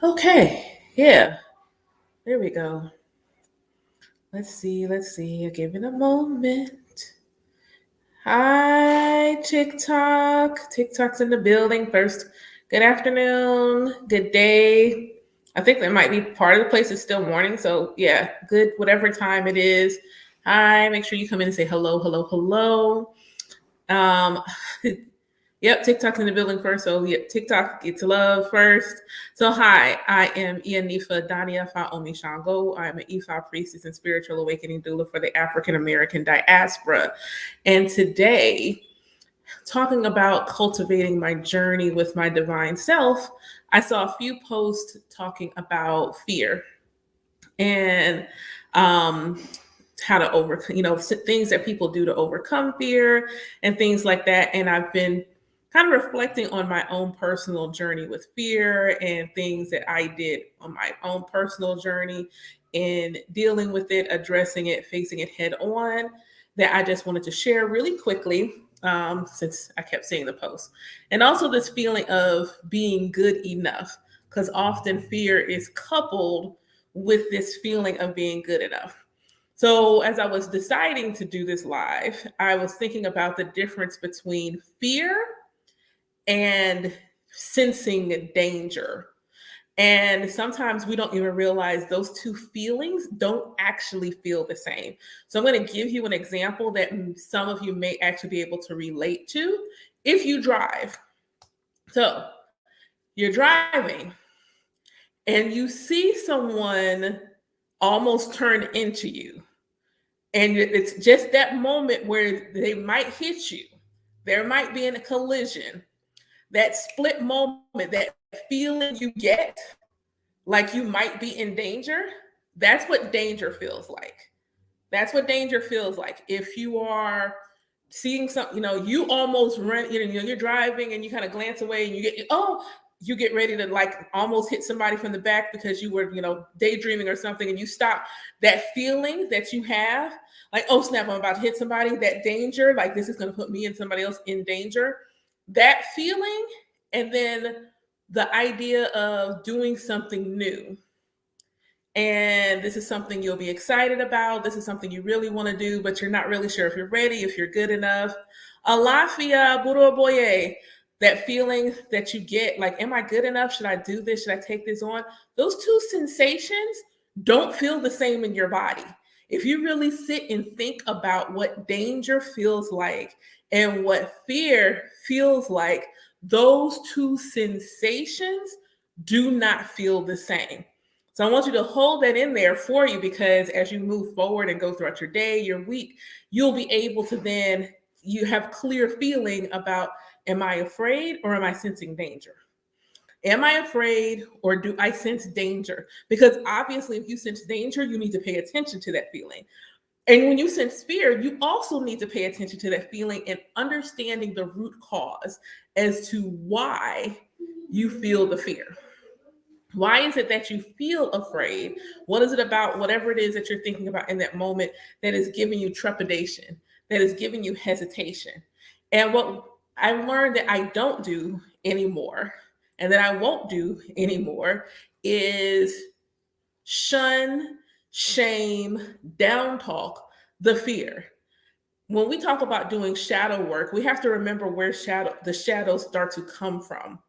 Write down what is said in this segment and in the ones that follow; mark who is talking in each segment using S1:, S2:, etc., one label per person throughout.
S1: Okay, yeah, there we go. Let's see. I'll give it a moment. Hi, TikTok. TikTok's in the building first. Good afternoon, good day. I think that might be part of the place is still morning. So, yeah, good, whatever time it is. Hi, make sure you come in and say hello, hello, hello. Um, Yep, TikTok's in the building first. So yep, TikTok gets love first. So hi, I am Ianifa Dania Faomi Shango. I'm an Ifa priestess and spiritual awakening doula for the African American diaspora. And today, talking about cultivating my journey with my divine self, I saw a few posts talking about fear and how to overcome, things that people do to overcome fear and things like that. And I've been kind of reflecting on my own personal journey with fear and things that I did on my own personal journey in dealing with it, addressing it, facing it head on, that I just wanted to share really quickly. Since I kept seeing the post, and also this feeling of being good enough, because often fear is coupled with this feeling of being good enough. So, as I was deciding to do this live, I was thinking about the difference between fear and sensing danger. And sometimes we don't even realize those two feelings don't actually feel the same. So, I'm going to give you an example that some of you may actually be able to relate to if you drive. So, you're driving and you see someone almost turn into you. And it's just that moment where they might hit you. There might be a collision. That split moment, that feeling you get like you might be in danger, that's what danger feels like. That's what danger feels like. If you are seeing something, you almost run, you're driving and you kind of glance away and you get ready to like almost hit somebody from the back because you were, daydreaming or something, and you stop. That feeling that you have, like, oh snap, I'm about to hit somebody, that danger, like this is going to put me and somebody else in danger. That feeling, and then the idea of doing something new, and this is something you'll be excited about. This is something you really want to do, but you're not really sure if you're ready, if you're good enough. Alafia Buruboye, that feeling that you get, like, am I good enough? Should I do this? Should I take this on? Those two sensations don't feel the same in your body. If you really sit and think about what danger feels like and what fear feels like, those two sensations do not feel the same. So I want you to hold that in there for you, because as you move forward and go throughout your day, your week, you'll be able to then, you have clear feeling about, am I afraid or am I sensing danger? Am I afraid or do I sense danger? Because obviously if you sense danger, you need to pay attention to that feeling. And when you sense fear, you also need to pay attention to that feeling and understanding the root cause as to why you feel the fear. Why is it that you feel afraid? What is it about whatever it is that you're thinking about in that moment that is giving you trepidation, that is giving you hesitation? And what I've learned that I don't do anymore and that I won't do anymore is shun, shame, down talk the fear. When we talk about doing shadow work, we have to remember where the shadows start to come from.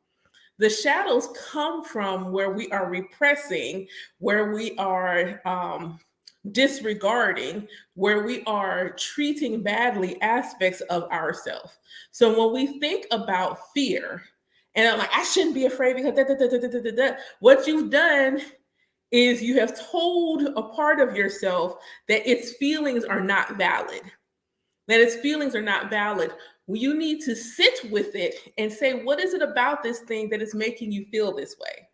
S1: The shadows come from where we are repressing, where we are disregarding, where we are treating badly aspects of ourselves. So when we think about fear, and I'm like, I shouldn't be afraid because what you've done is you have told a part of yourself that its feelings are not valid, that its feelings are not valid. You need to sit with it and say, what is it about this thing that is making you feel this way?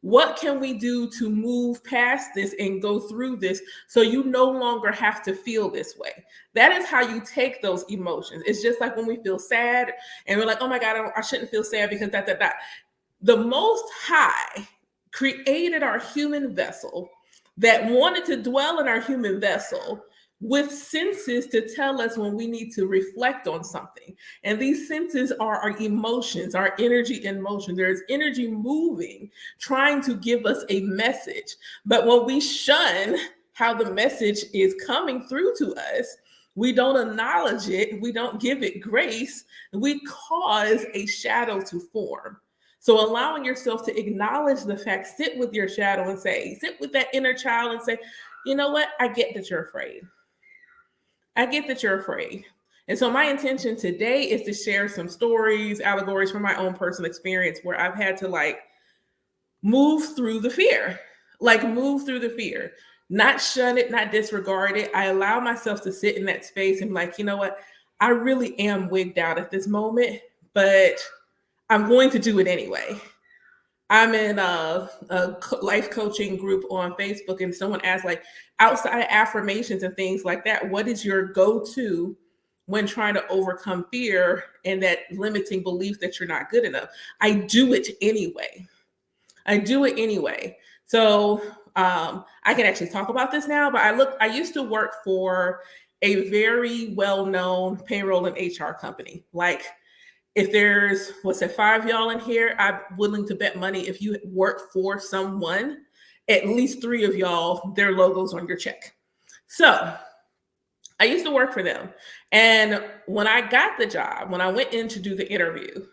S1: What can we do to move past this and go through this so you no longer have to feel this way? That is how you take those emotions. It's just like when we feel sad and we're like, oh my God, I shouldn't feel sad because that. The Most High created our human vessel that wanted to dwell in our human vessel with senses to tell us when we need to reflect on something. And these senses are our emotions, our energy in motion. There's energy moving, trying to give us a message. But when we shun how the message is coming through to us, we don't acknowledge it, we don't give it grace, we cause a shadow to form. So allowing yourself to acknowledge the fact, sit with your shadow and say, sit with that inner child and say, you know what? I get that you're afraid. I get that you're afraid. And so my intention today is to share some stories, allegories from my own personal experience where I've had to move through the fear, move through the fear, not shun it, not disregard it. I allow myself to sit in that space and you know what? I really am wigged out at this moment, but I'm going to do it anyway. I'm in a life coaching group on Facebook, and someone asked, outside affirmations and things like that, what is your go-to when trying to overcome fear and that limiting belief that you're not good enough? I do it anyway. I do it anyway. So I can actually talk about this now, but I used to work for a very well-known payroll and HR company. If there's, 5 y'all in here, I'm willing to bet money if you work for someone, at least 3 of y'all, their logos on your check. So I used to work for them. And when I got the job, when I went in to do the interview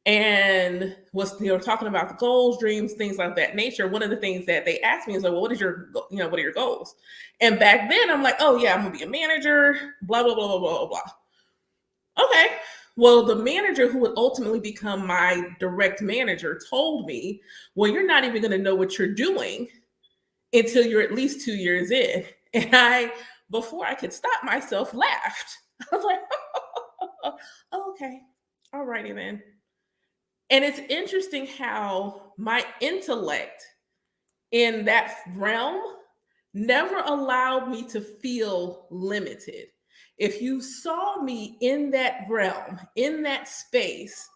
S1: and was talking about the goals, dreams, things like that nature, one of the things that they asked me is well, what are your goals? And back then I'm like, oh yeah, I'm gonna be a manager, blah, blah, blah, blah, blah, blah. Okay. Well, the manager who would ultimately become my direct manager told me, well, you're not even going to know what you're doing until you're at least 2 years in. And before I could stop myself, laughed. I was like, oh, okay. All righty then. And it's interesting how my intellect in that realm never allowed me to feel limited. If you saw me in that realm, in that space,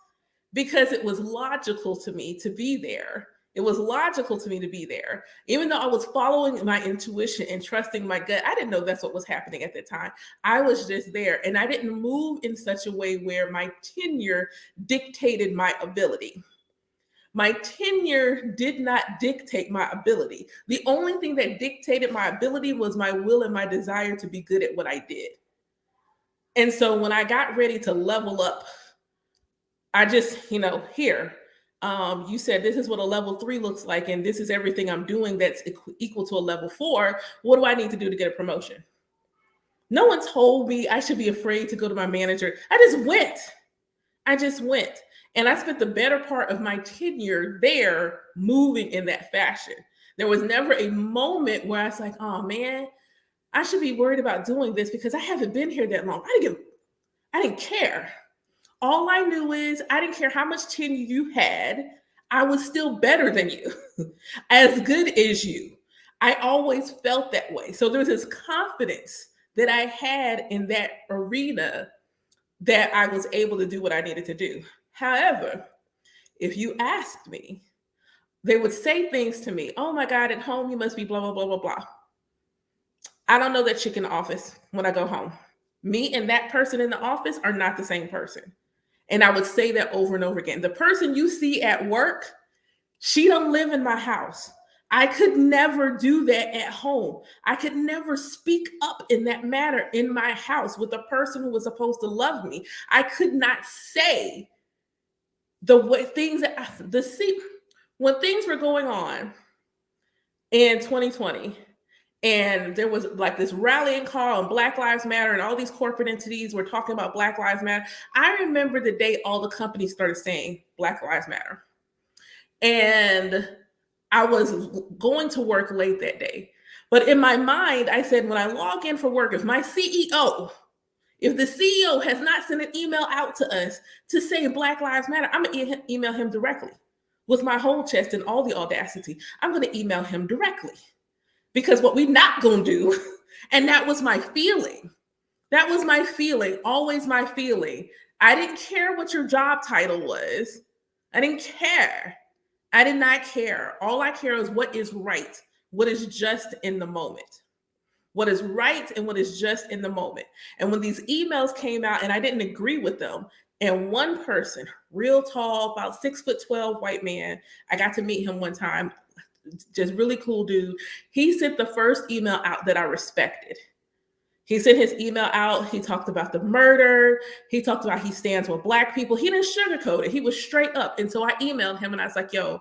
S1: because it was logical to me to be there. It was logical to me to be there. Even though I was following my intuition and trusting my gut, I didn't know that's what was happening at the time. I was just there. And I didn't move in such a way where my tenure dictated my ability. My tenure did not dictate my ability. The only thing that dictated my ability was my will and my desire to be good at what I did. And so when I got ready to level up, I just, here, you said this is what a level 3 looks like, and this is everything I'm doing that's equal to a level 4. What do I need to do to get a promotion? No one told me I should be afraid to go to my manager. I just went. And I spent the better part of my tenure there moving in that fashion. There was never a moment where I was like, oh man, I should be worried about doing this because I haven't been here that long. I didn't care. All I knew is I didn't care how much tenure you had. I was still better than you, as good as you. I always felt that way. So there was this confidence that I had in that arena that I was able to do what I needed to do. However, if you asked me, they would say things to me. Oh my God, at home, you must be blah, blah, blah, blah, blah. I don't know that chick in the office when I go home. Me and that person in the office are not the same person. And I would say that over and over again. The person you see at work, she don't live in my house. I could never do that at home. I could never speak up in that manner in my house with a person who was supposed to love me. I could not say the way things when things were going on in 2020, and there was this rallying call on Black Lives Matter, and all these corporate entities were talking about Black Lives Matter. I remember the day all the companies started saying Black Lives Matter. And I was going to work late that day. But in my mind, I said, when I log in for work, if the CEO has not sent an email out to us to say Black Lives Matter, I'm going to email him directly with my whole chest and all the audacity. I'm going to email him directly. Because what we're not going to do, and that was my feeling. That was my feeling, always my feeling. I didn't care what your job title was. I didn't care. I did not care. All I care is what is right, what is just in the moment, what is right and what is just in the moment. And when these emails came out and I didn't agree with them, and one person, real tall, about 6'12" white man, I got to meet him one time, just really cool dude. He sent the first email out that I respected. He sent his email out. He talked about the murder. He talked about he stands with Black people. He didn't sugarcoat it. He was straight up. And so I emailed him and I was like, yo,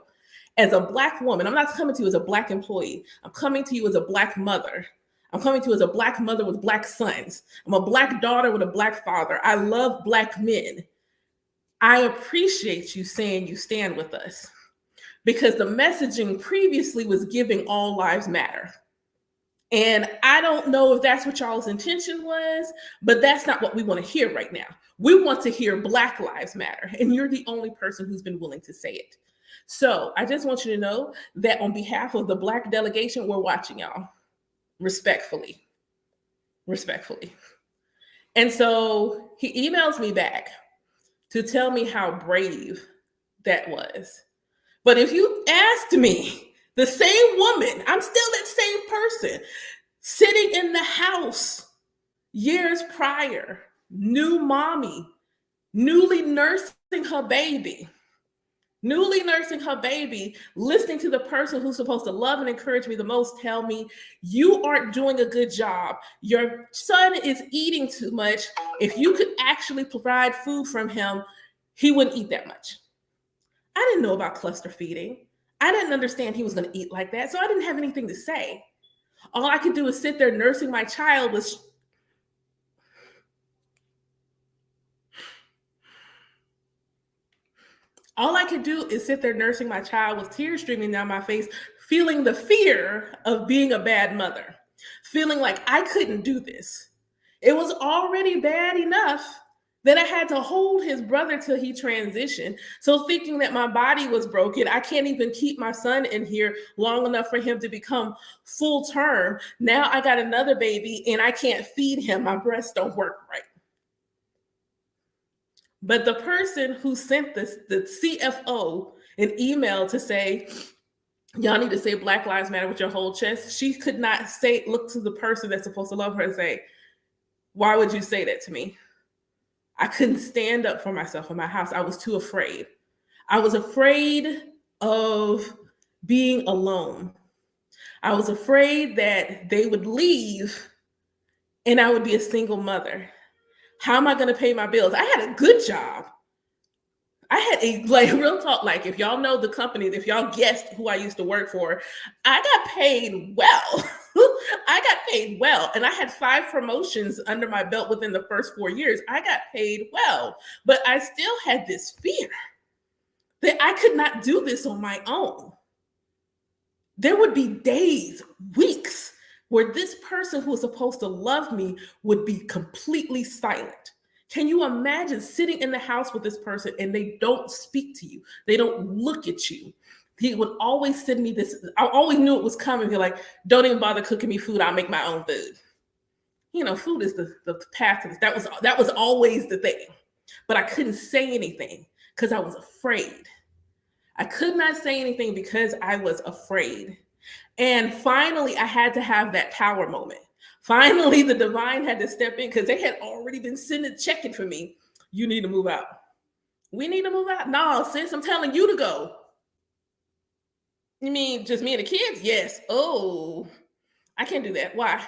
S1: as a Black woman, I'm not coming to you as a Black employee. I'm coming to you as a Black mother. I'm coming to you as a Black mother with Black sons. I'm a Black daughter with a Black father. I love Black men. I appreciate you saying you stand with us, because the messaging previously was giving all lives matter. And I don't know if that's what y'all's intention was, but that's not what we want to hear right now. We want to hear Black Lives Matter, and you're the only person who's been willing to say it. So I just want you to know that on behalf of the Black delegation, we're watching y'all respectfully. Respectfully. And so he emails me back to tell me how brave that was. But if you asked me, the same woman, I'm still that same person, sitting in the house years prior, new mommy, newly nursing her baby, listening to the person who's supposed to love and encourage me the most tell me, you aren't doing a good job. Your son is eating too much. If you could actually provide food from him, he wouldn't eat that much. I didn't know about cluster feeding. I didn't understand he was going to eat like that, so I didn't have anything to say. All I could do was sit there nursing my child with tears streaming down my face, feeling the fear of being a bad mother, feeling like I couldn't do this. It was already bad enough that I had to hold his brother till he transitioned. So thinking that my body was broken, I can't even keep my son in here long enough for him to become full term. Now I got another baby and I can't feed him. My breasts don't work right. But the person who sent this, the CFO, an email to say, y'all need to say Black Lives Matter with your whole chest, she could not look to the person that's supposed to love her and say, why would you say that to me? I couldn't stand up for myself in my house. I was too afraid. I was afraid of being alone. I was afraid that they would leave and I would be a single mother. How am I going to pay my bills? I had a good job. I had real talk, if y'all know the company, if y'all guessed who I used to work for, I got paid well. And I had 5 promotions under my belt within the first 4 years. I got paid well, but I still had this fear that I could not do this on my own. There would be days, weeks, where this person who was supposed to love me would be completely silent. Can you imagine sitting in the house with this person and they don't speak to you? They don't look at you. He would always send me this. I always knew it was coming. He'd like, don't even bother cooking me food. I'll make my own food. Food is the path to this. That was always the thing. But I couldn't say anything because I was afraid. I could not say anything because I was afraid. And finally, I had to have that power moment. Finally, the divine had to step in because they had already been checking for me. You need to move out. We need to move out? No, sis, I'm telling you to go. You mean just me and the kids? Yes. Oh, I can't do that. Why?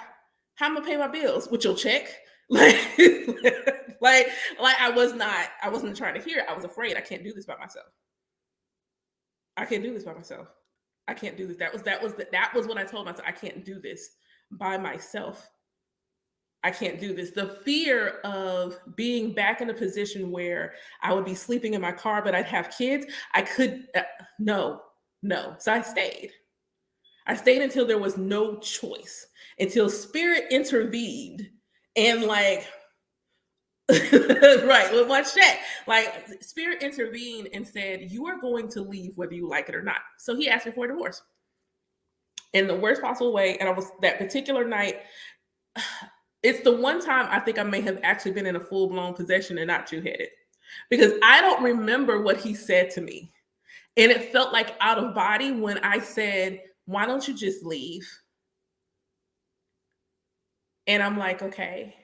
S1: How am I gonna pay my bills? With your check? I wasn't trying to hear it. I was afraid. I can't do this by myself. I can't do this by myself. I can't do this. That was what I told myself. I can't do this by myself. I can't do this. The fear of being back in a position where I would be sleeping in my car, but I'd have kids. No. So I stayed. Until there was no choice, until spirit intervened and right, with my check, spirit intervened and said, you are going to leave whether you like it or not. So he asked me for a divorce in the worst possible way. And I was that particular night. It's the one time I think I may have actually been in a full-blown possession and not two-headed, because I don't remember what he said to me. And it felt like out of body when I said, Why don't you just leave? And I'm like, okay,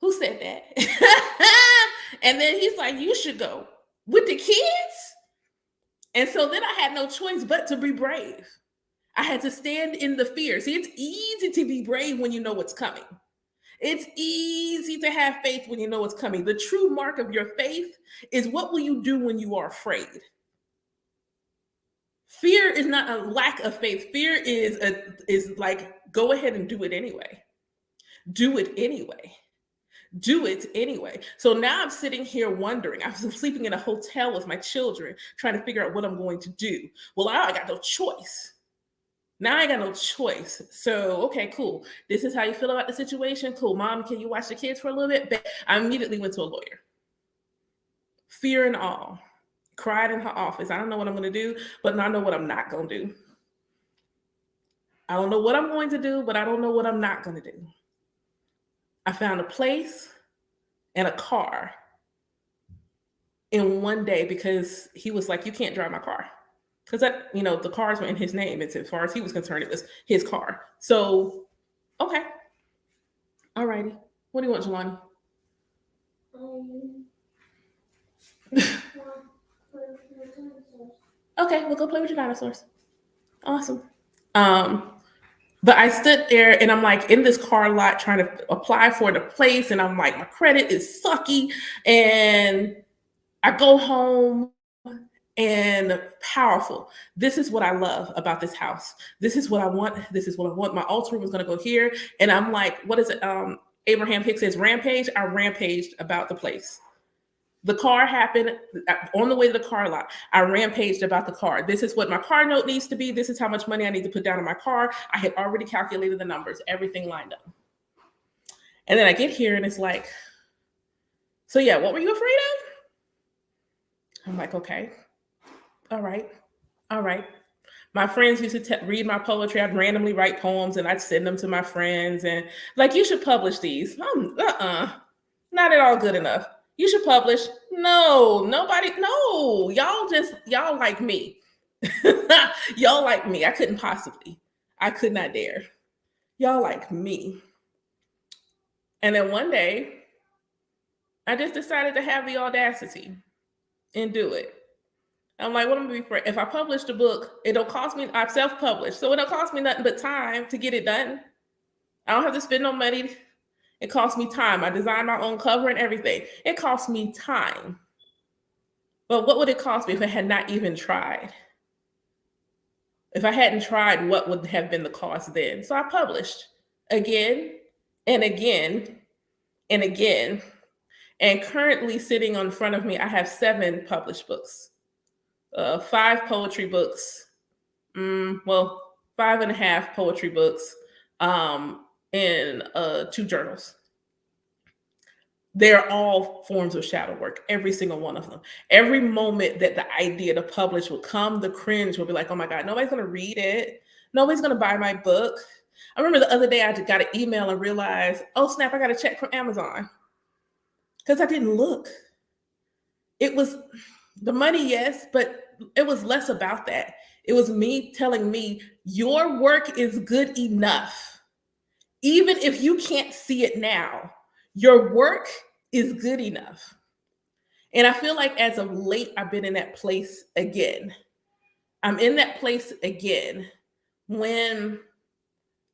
S1: who said that? And then he's like, you should go with the kids. And so then I had no choice but to be brave. I had to stand in the fear. See, it's easy to be brave when you know what's coming. It's easy to have faith when you know what's coming. The true mark of your faith is what will you do when you are afraid? Fear is not a lack of faith. Fear is like, go ahead and do it anyway. Do it anyway. Do it anyway. So now I'm sitting here wondering. I was sleeping in a hotel with my children, trying to figure out what I'm going to do. Well, now I got no choice. Now I got no choice. So, okay, cool. This is how you feel about the situation. Cool. Mom, can you watch the kids for a little bit? But I immediately went to a lawyer. Fear and all. Cried in her office. I don't know what I'm going to do, but I know what I'm not going to do. I don't know what I'm going to do, but I don't know what I'm not going to do. I found a place and a car in one day because he was like, you can't drive my car. Because that, the cars were in his name. It's, as far as he was concerned, it was his car. So, okay. All righty. What do you want, Jelani? Okay, we'll go play with your dinosaurs. Awesome. But I stood there and I'm like in this car lot trying to apply for the place. And I'm like, my credit is sucky. And I go home and powerful. This is what I love about this house. This is what I want. This is what I want. My altar room is going to go here. And I'm like, what is it? Abraham Hicks says rampage. I rampaged about the place. The car happened on the way to the car lot. I rampaged about the car. This is what my car note needs to be. This is how much money I need to put down on my car. I had already calculated the numbers, everything lined up. And then I get here and it's like, so yeah, what were you afraid of? I'm like, okay. All right. My friends used to read my poetry. I'd randomly write poems and I'd send them to my friends and like, you should publish these. Not at all good enough. You should publish. No, nobody. No, y'all like me. Y'all like me. I couldn't possibly. I could not dare. Y'all like me. And then one day, I just decided to have the audacity and do it. I'm like, what am I gonna be for? If I publish the book, it don't cost me. I've self-published, so it don't cost me nothing but time to get it done. I don't have to spend no money. It costs me time. I designed my own cover and everything. It costs me time. But what would it cost me if I had not even tried? If I hadn't tried, what would have been the cost then? So I published again and again and again. And currently sitting in front of me, I have 7 published books. 5 poetry books. 5.5 poetry books. And 2 journals. They're all forms of shadow work, every single one of them. Every moment that the idea to publish will come, the cringe will be like, oh my God, nobody's going to read it. Nobody's going to buy my book. I remember the other day I got an email and realized, oh snap, I got a check from Amazon. Because I didn't look. It was the money, yes, but it was less about that. It was me telling me, your work is good enough. Even if you can't see it now, your work is good enough. And I feel like as of late, I've been in that place again. I'm in that place again when,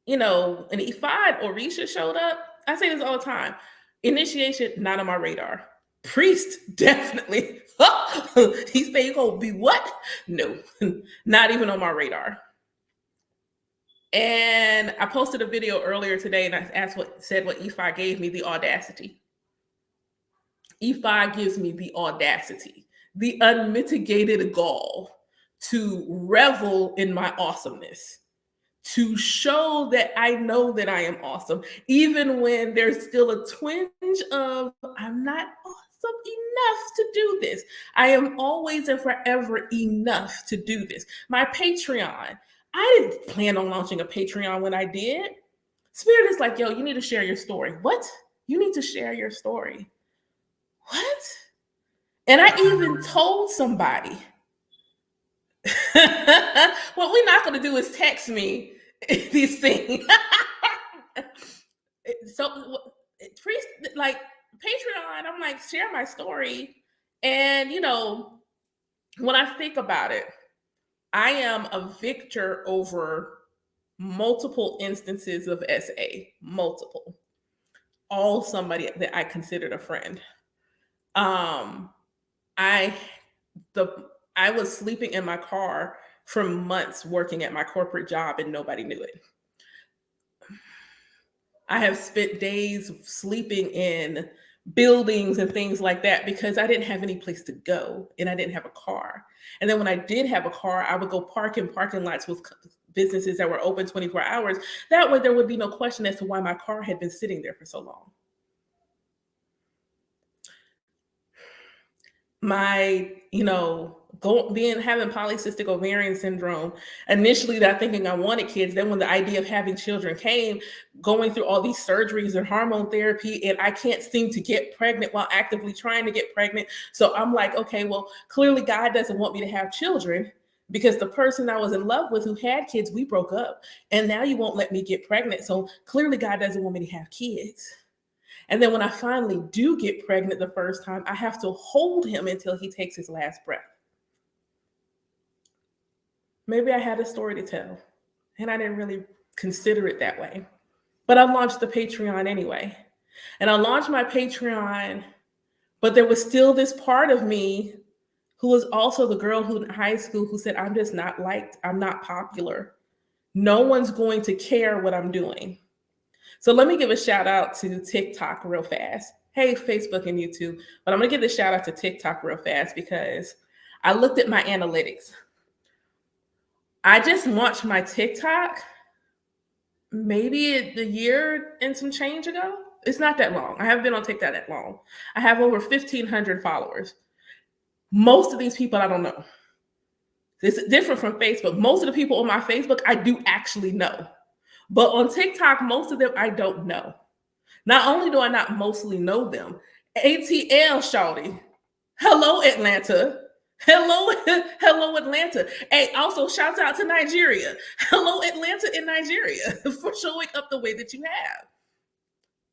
S1: an Ephod or Risha showed up. I say this all the time. Initiation, not on my radar. Priest, definitely. He said, you're going to be what? No, not even on my radar. And I posted a video earlier today and I said what Ephod gave me, the audacity. Ephod gives me the audacity, the unmitigated gall to revel in my awesomeness, to show that I know that I am awesome, even when there's still a twinge of I'm not awesome enough to do this. I am always and forever enough to do this. My Patreon, I didn't plan on launching a Patreon when I did. Spirit is like, yo, you need to share your story. What? You need to share your story. What? And I even told somebody, What we're not going to do is text me these things. So, like Patreon, I'm like, share my story. And, when I think about it, I am a victor over multiple instances of SA, multiple, all somebody that I considered a friend. Um, I the I was sleeping in my car for months working at my corporate job and nobody knew it. I have spent days sleeping in buildings and things like that because I didn't have any place to go and I didn't have a car. And then when I did have a car, I would go park in parking lots with businesses that were open 24 hours. That way, there would be no question as to why my car had been sitting there for so long. My, having polycystic ovarian syndrome, initially that thinking I wanted kids, then when the idea of having children came, going through all these surgeries and hormone therapy, and I can't seem to get pregnant while actively trying to get pregnant. So I'm like, okay, well, clearly God doesn't want me to have children because the person I was in love with who had kids, we broke up, and now you won't let me get pregnant. So clearly God doesn't want me to have kids. And then when I finally do get pregnant the first time, I have to hold him until he takes his last breath. Maybe I had a story to tell, and I didn't really consider it that way. But I launched the Patreon anyway. And I launched my Patreon, but there was still this part of me who was also the girl who in high school who said, I'm just not liked, I'm not popular. No one's going to care what I'm doing. So let me give a shout out to TikTok real fast. Hey, Facebook and YouTube. But I'm going to give this shout out to TikTok real fast because I looked at my analytics. I just launched my TikTok maybe a year and some change ago. It's not that long. I haven't been on TikTok that long. I have over 1,500 followers. Most of these people I don't know. It's different from Facebook. Most of the people on my Facebook I do actually know. But on TikTok, most of them I don't know. Not only do I not mostly know them, ATL shawty. Hello, Atlanta. Hello, Atlanta. Hey, also shouts out to Nigeria. Hello, Atlanta and Nigeria for showing up the way that you have.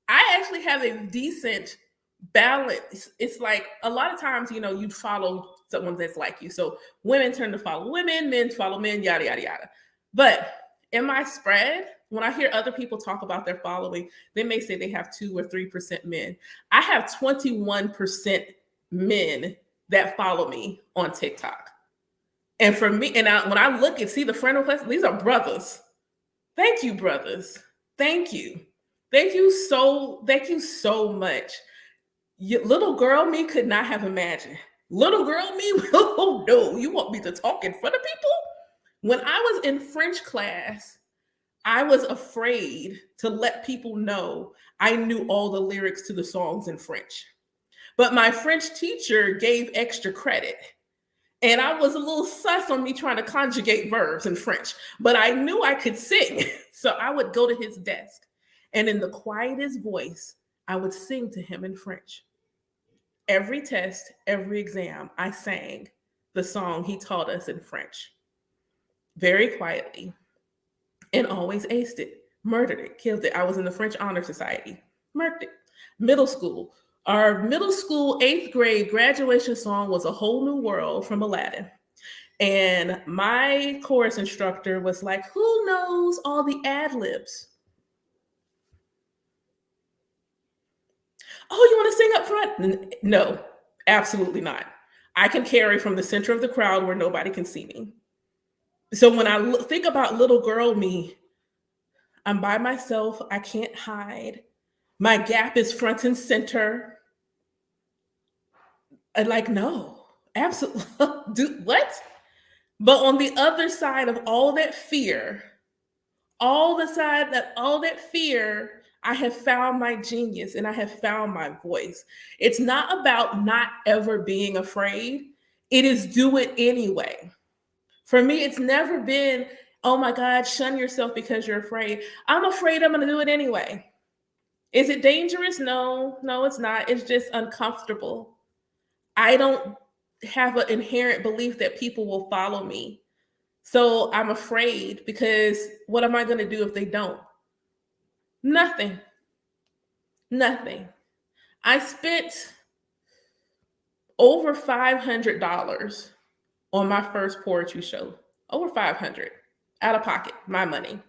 S1: I actually have a decent balance. It's like a lot of times, you'd follow someone that's like you. So women turn to follow women, men follow men, yada, yada, yada. But in my spread, when I hear other people talk about their following, they may say they have 2 or 3% men. I have 21% men that follow me on TikTok. And for me, when I look and see the friend requests, these are brothers. Thank you, brothers. Thank you. Thank you so much. Little girl me could not have imagined. Little girl me, oh no, you want me to talk in front of people? When I was in French class, I was afraid to let people know I knew all the lyrics to the songs in French. But my French teacher gave extra credit. And I was a little sus on me trying to conjugate verbs in French, but I knew I could sing. So I would go to his desk and in the quietest voice, I would sing to him in French. Every test, every exam, I sang the song he taught us in French. Very quietly. And always aced it, murdered it, killed it. I was in the French Honor Society, murdered it. Middle school. Our middle school 8th grade graduation song was A Whole New World from Aladdin. And my chorus instructor was like, who knows all the ad libs? Oh, you want to sing up front? No, absolutely not. I can carry from the center of the crowd where nobody can see me. So when I think about little girl me, I'm by myself. I can't hide. My gap is front and center. And like, no, absolutely. What? But on the other side of all that fear, all that fear, I have found my genius and I have found my voice. It's not about not ever being afraid. It is do it anyway. For me, it's never been, oh my God, shun yourself because you're afraid. I'm afraid I'm going to do it anyway. Is it dangerous? No, it's not. It's just uncomfortable. I don't have an inherent belief that people will follow me. So I'm afraid because what am I going to do if they don't? Nothing. Nothing. I spent over $500 on my first poetry show. Over 500 out of pocket, my money.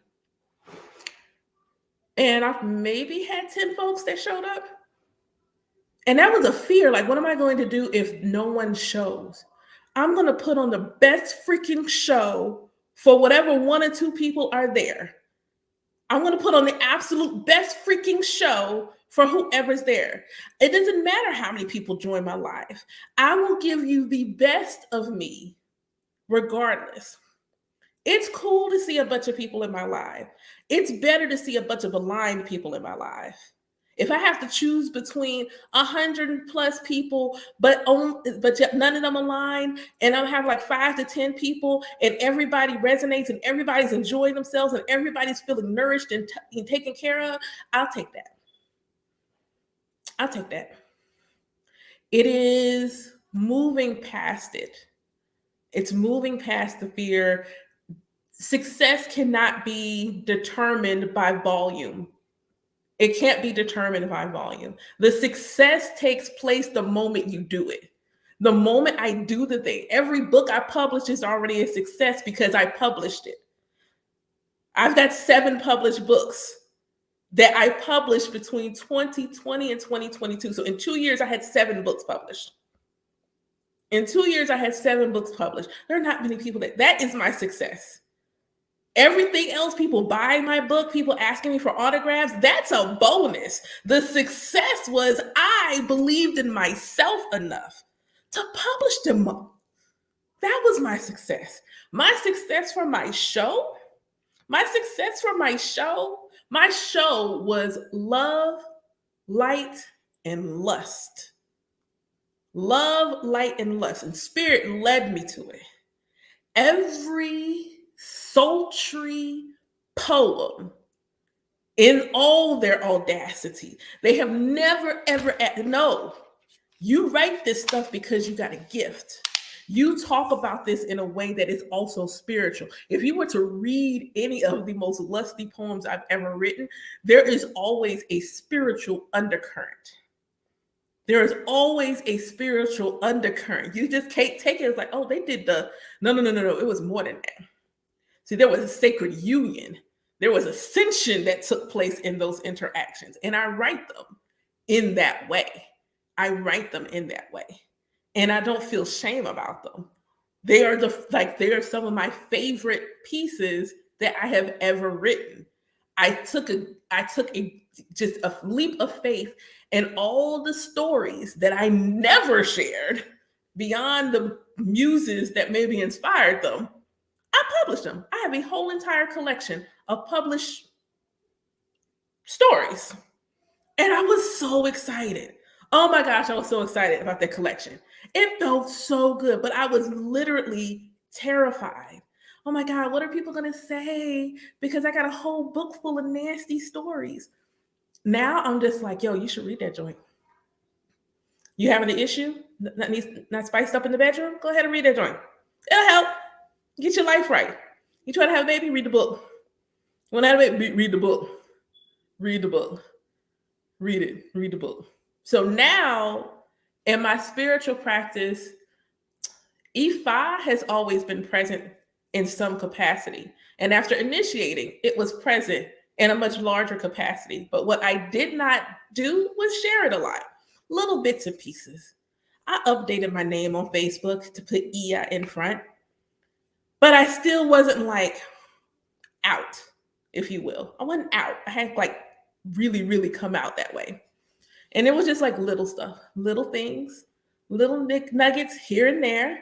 S1: And I've maybe had 10 folks that showed up. And that was a fear. Like, what am I going to do if no one shows? I'm going to put on the best freaking show for whatever one or two people are there. I'm going to put on the absolute best freaking show for whoever's there. It doesn't matter how many people join my live. I will give you the best of me regardless. It's cool to see a bunch of people in my live. It's better to see a bunch of aligned people in my live. If I have to choose between 100 plus people, but none of them align, and I have like 5 to 10 people, and everybody resonates, and everybody's enjoying themselves, and everybody's feeling nourished and taken care of, I'll take that. I'll take that. It is moving past it. It's moving past the fear. Success cannot be determined by volume. It can't be determined by volume. The success takes place the moment you do it. The moment I do the thing, every book I publish is already a success because I published it. I've got 7 published books that I published between 2020 and 2022. So in 2 years, I had 7 books published. In 2 years, I had 7 books published. There are not many people that is my success. Everything else, people buying my book, people asking me for autographs, that's a bonus. The success was I believed in myself enough to publish them. That was my success. My success for my show, my show was love, light, and lust. Love, light, and lust. And spirit led me to it. Every sultry poem in all their audacity. They have never, ever, no, you write this stuff because you got a gift. You talk about this in a way that is also spiritual. If you were to read any of the most lusty poems I've ever written, there is always a spiritual undercurrent. There is always a spiritual undercurrent. You just can't take it as like, oh, they did no. It was more than that. See, there was a sacred union. There was ascension that took place in those interactions. And I write them in that way. And I don't feel shame about them. They are some of my favorite pieces that I have ever written. I took just a leap of faith, and all the stories that I never shared beyond the muses that maybe inspired them, I published them. I have a whole entire collection of published stories. And I was so excited. Oh my gosh, I was so excited about that collection. It felt so good, but I was literally terrified. Oh my God, what are people going to say? Because I got a whole book full of nasty stories. Now I'm just like, yo, you should read that joint. You having an issue? Not spiced up in the bedroom? Go ahead and read that joint. It'll help. Get your life right. You try to have a baby? Read the book. You want to have a baby? Read the book. Read the book. Read it. Read the book. So now in my spiritual practice, Ifa has always been present in some capacity. And after initiating, it was present in a much larger capacity. But what I did not do was share it a lot. Little bits and pieces. I updated my name on Facebook to put Ia in front. But I still wasn't like out, if you will. I wasn't out. I had like really, really come out that way. And it was just like little stuff, little things, little nuggets here and there,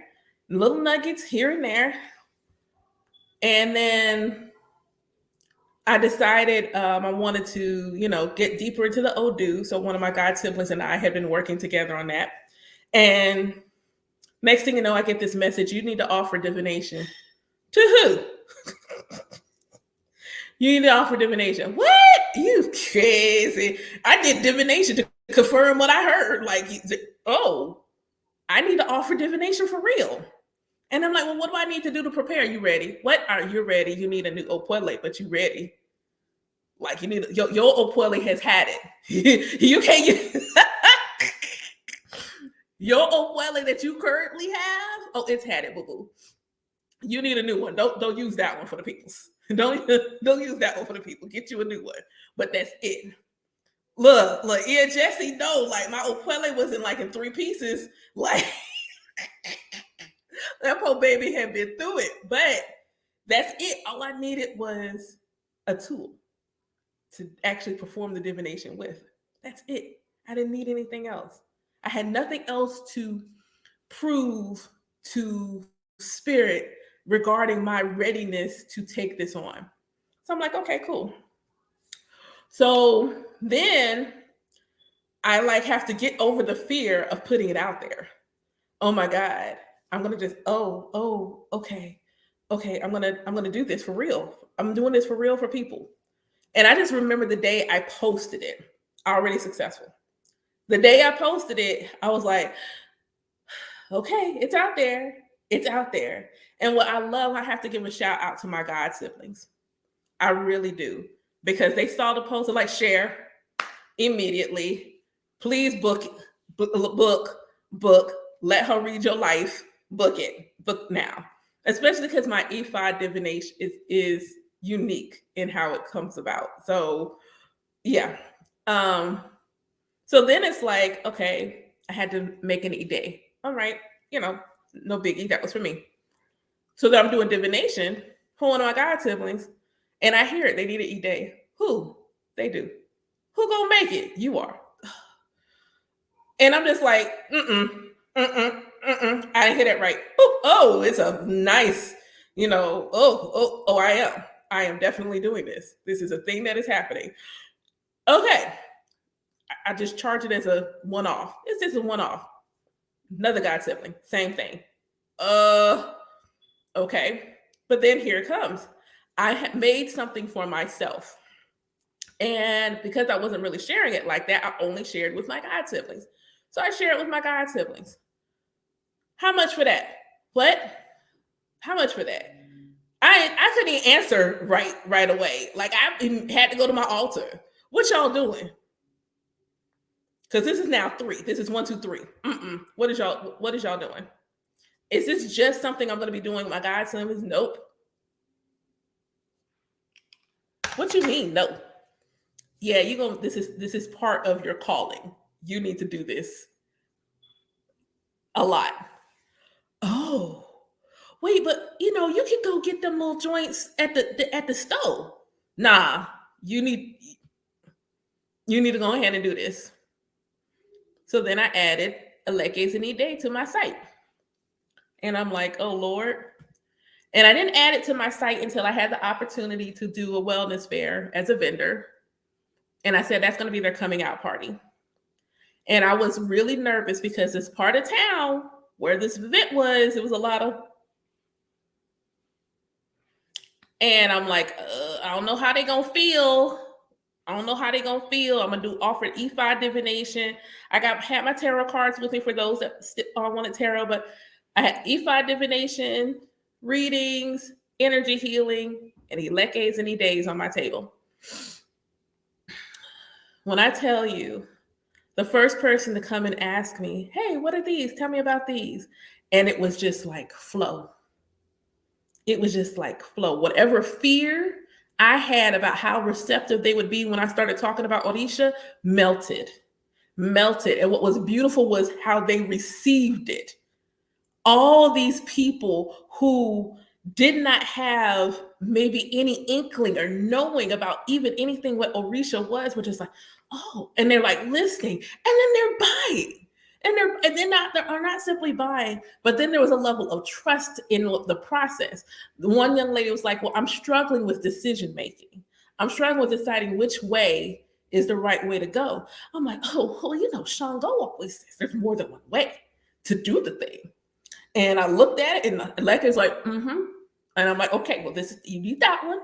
S1: little nuggets here and there. And then I decided I wanted to, get deeper into the Odu. So one of my god siblings and I had been working together on that. And next thing you know, I get this message, you need to offer divination. To who? You need to offer divination. What? You crazy. I did divination to confirm what I heard. Like, oh, I need to offer divination for real. And I'm like, well, what do I need to do to prepare? You ready? What are you ready? You need a new opole, but you ready? Like you need your opole has had it. You can't use your opole that you currently have. Oh, it's had it, boo boo. You need a new one. Don't use that one for the peoples. Don't use that one for the people. Get you a new one. But that's it. Look, yeah, Jesse, no, like my opele wasn't like in 3 pieces. Like that poor baby had been through it. But that's it. All I needed was a tool to actually perform the divination with. That's it. I didn't need anything else. I had nothing else to prove to spirit regarding my readiness to take this on. So I'm like, okay, cool. So then I like have to get over the fear of putting it out there. Oh my God. I'm gonna just okay. Okay, I'm gonna do this for real. I'm doing this for real for people. And I just remember the day I posted it, already successful. The day I posted it, I was like, okay, it's out there. It's out there. And what I love, I have to give a shout out to my God siblings. I really do. Because they saw the post, like share immediately. Please book. Let her read your life. Book it. Book now. Especially because my E5 divination is unique in how it comes about. So yeah. So then it's like, okay, I had to make an E-day. All right, no biggie. That was for me. So then I'm doing divination for one of my God siblings, and I hear it. They need an E-day. Who? They do. Who gonna make it? You are. And I'm just like, I didn't hear that right. Oh, it's a nice, I am definitely doing this. This is a thing that is happening. Okay. I just charge it as a one-off. It's just a one-off. Another God sibling, same thing. Okay. But then here it comes. I made something for myself. And because I wasn't really sharing it like that, I only shared with my God siblings. So I shared it with my God siblings. How much for that? What? How much for that? I couldn't even answer right away. Like I had to go to my altar. What y'all doing? Because this is now 3. This is 1, 2, 3. What is y'all doing? Is this just something I'm going to be doing with my God siblings? Nope. What you mean? No. Yeah, this is part of your calling. You need to do this a lot. Oh, wait, but you can go get them little joints at the stove. Nah, you need to go ahead and do this. So then I added a Lekes and Day to my site. And I'm like, oh Lord. And I didn't add it to my site until I had the opportunity to do a wellness fair as a vendor. And I said, that's going to be their coming out party. And I was really nervous because this part of town where this event was, it was a lot of, and I'm like, I don't know how they going to feel. I'm going to do offered E5 divination. I had my tarot cards with me for those that wanted tarot, but I had E5 divination, readings, energy healing, and Lekes and Days on my table. When I tell you, the first person to come and ask me, hey, what are these? Tell me about these. And it was just like flow. It was just like flow. Whatever fear I had about how receptive they would be when I started talking about Orisha melted. And what was beautiful was how they received it. All these people who did not have maybe any inkling or knowing about even anything what Orisha was, were just like, oh, and they're like listening, and then they're buying. And they're not simply buying, but then there was a level of trust in the process. The one young lady was like, well, I'm struggling with decision making. I'm struggling with deciding which way is the right way to go. I'm like, oh, well, Shango always says there's more than one way to do the thing. And I looked at it, and Lekes like, and I'm like, okay, well, you need that one.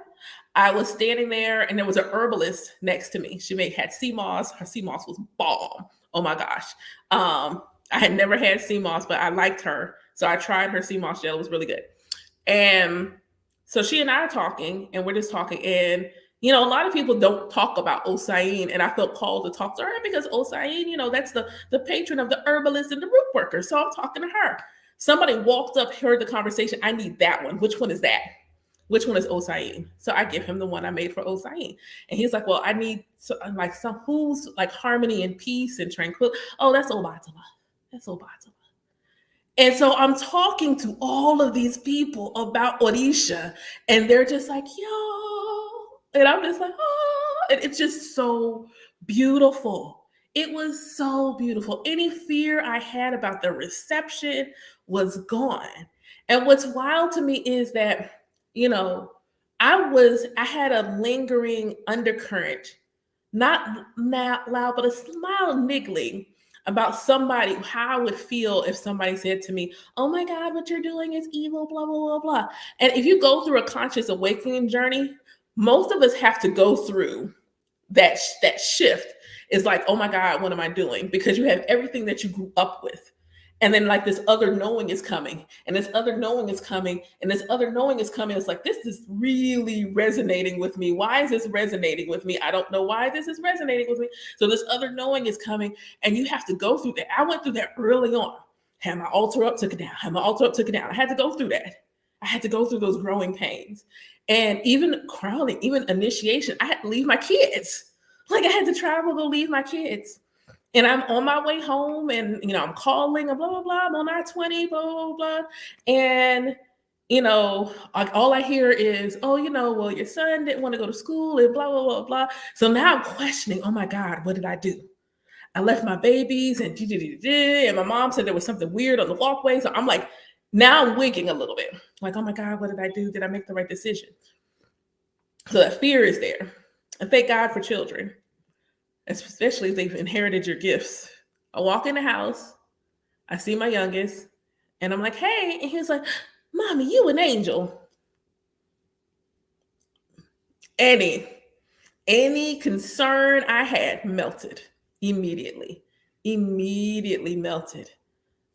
S1: I was standing there, and there was an herbalist next to me. She had sea moss. Her sea moss was bomb. Oh my gosh. I I had never had sea moss, but I liked her. So I tried her sea moss gel. It was really good. And so she and I are talking, and we're just talking. And, a lot of people don't talk about Osain. And I felt called to talk to her because Osain, that's the patron of the herbalist and the root worker. So I'm talking to her. Somebody walked up, heard the conversation. I need that one. Which one is that? Which one is Osain? So I give him the one I made for Osain. And he's like, well, I need like some who's like harmony and peace and tranquility. Oh, that's Obatala. That's Obatala. And so I'm talking to all of these people about Orisha, and they're just like, yo. And I'm just like, oh. And it's just so beautiful. It was so beautiful. Any fear I had about the reception was gone. And what's wild to me is that, I had a lingering undercurrent, not loud, but a smile niggling about somebody, how I would feel if somebody said to me, oh my God, what you're doing is evil, blah, blah, blah, blah. And if you go through a conscious awakening journey, most of us have to go through that shift. Is like, oh my God, what am I doing? Because you have everything that you grew up with. And then like this other knowing is coming, and this other knowing is coming, and this other knowing is coming. It's like, this is really resonating with me. Why is this resonating with me? I don't know why this is resonating with me. So this other knowing is coming, and you have to go through that. I went through that early on. Had my altar up, took it down. Had my altar up, took it down. I had to go through that. I had to go through those growing pains. And even crowning, even initiation, I had to leave my kids. Like I had to travel to leave my kids. And I'm on my way home, and I'm calling and blah blah blah. I'm on I-20, blah blah blah, and like all I hear is, oh, well, your son didn't want to go to school and blah blah blah blah. So now I'm questioning, oh my God, what did I do? I left my babies and and my mom said there was something weird on the walkway. So I'm like, now I'm winking a little bit, like, oh my God, what did I do? Did I make the right decision? So that fear is there, and thank God for children. Especially if they've inherited your gifts. I walk in the house, I see my youngest, and I'm like, hey, and he's like, Mommy, you an angel. Any concern I had melted immediately melted.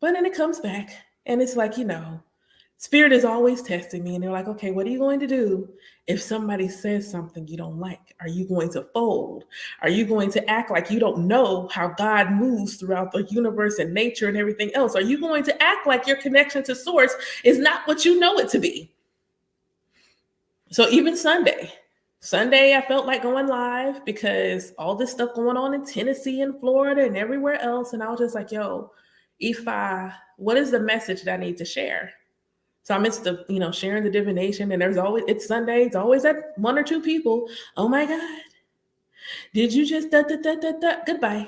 S1: But then it comes back, and it's like, Spirit is always testing me, and they're like, okay, what are you going to do if somebody says something you don't like? Are you going to fold? Are you going to act like you don't know how God moves throughout the universe and nature and everything else? Are you going to act like your connection to source is not what you know it to be? So even Sunday, I felt like going live because all this stuff going on in Tennessee and Florida and everywhere else. And I was just like, yo, Ifa, what is the message that I need to share? So I'm into, sharing the divination, and it's Sunday. It's always that one or two people. Oh my God. Did you just goodbye.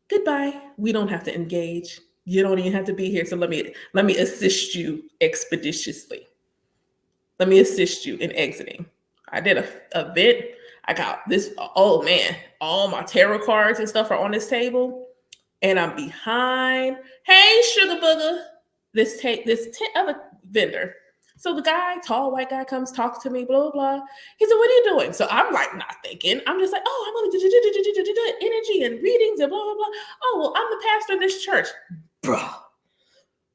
S1: Goodbye. We don't have to engage. You don't even have to be here. So let me assist you expeditiously. Let me assist you in exiting. I did a event. I got this. Oh man, all my tarot cards and stuff are on this table, and I'm behind. Hey, sugar booger. This other vendor. So the guy, tall white guy, comes, talks to me, blah, blah, blah. He said, what are you doing? So I'm like not thinking. I'm just like, oh, I'm going to do energy and readings and blah, blah, blah. Oh, well, I'm the pastor of this church. Bro.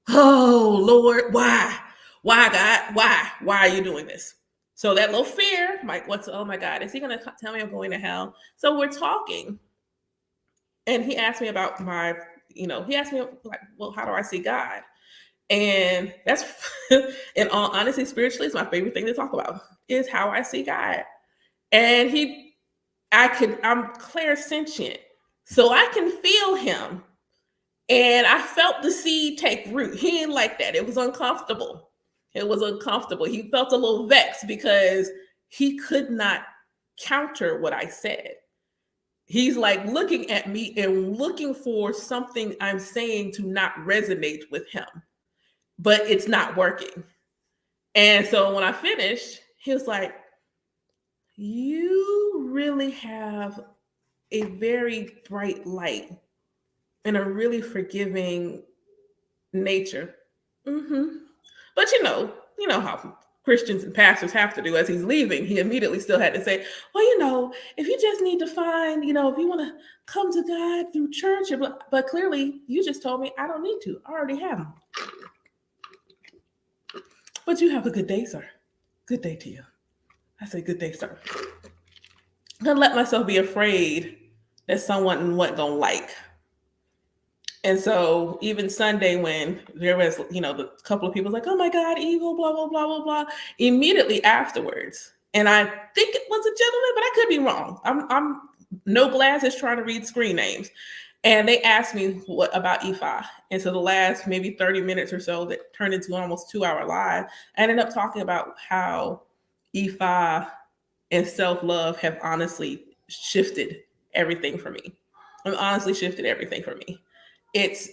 S1: Oh, Lord, why? Why, God? Why? Why are you doing this? So that little fear, like, oh my God, is he going to tell me I'm going to hell? So we're talking. And he asked me about he asked me, like, well, how do I see God? And that's, in all honesty, spiritually, it's my favorite thing to talk about, is how I see God. And I'm clairsentient, so I can feel him. And I felt the seed take root. He didn't like that. It was uncomfortable. He felt a little vexed because he could not counter what I said. He's like looking at me and looking for something I'm saying to not resonate with him. But it's not working. And so when I finished, he was like, you really have a very bright light and a really forgiving nature. Mm-hmm. But you know how Christians and pastors have to do. As he's leaving, he immediately still had to say, well, if you just need to find, if you want to come to God through church, but clearly you just told me I don't need to. I already have them. But you have a good day, sir. Good day to you. I say, good day, sir. I don't let myself be afraid that someone wasn't going to like. And so even Sunday, when there was, the couple of people like, oh my God, evil, blah, blah, blah, blah, blah, immediately afterwards. And I think it was a gentleman, but I could be wrong. I'm no glasses trying to read screen names. And they asked me what about Ifa. And so the last maybe 30 minutes or so that turned into an almost 2-hour live, I ended up talking about how Ifa and self-love have honestly shifted everything for me. It's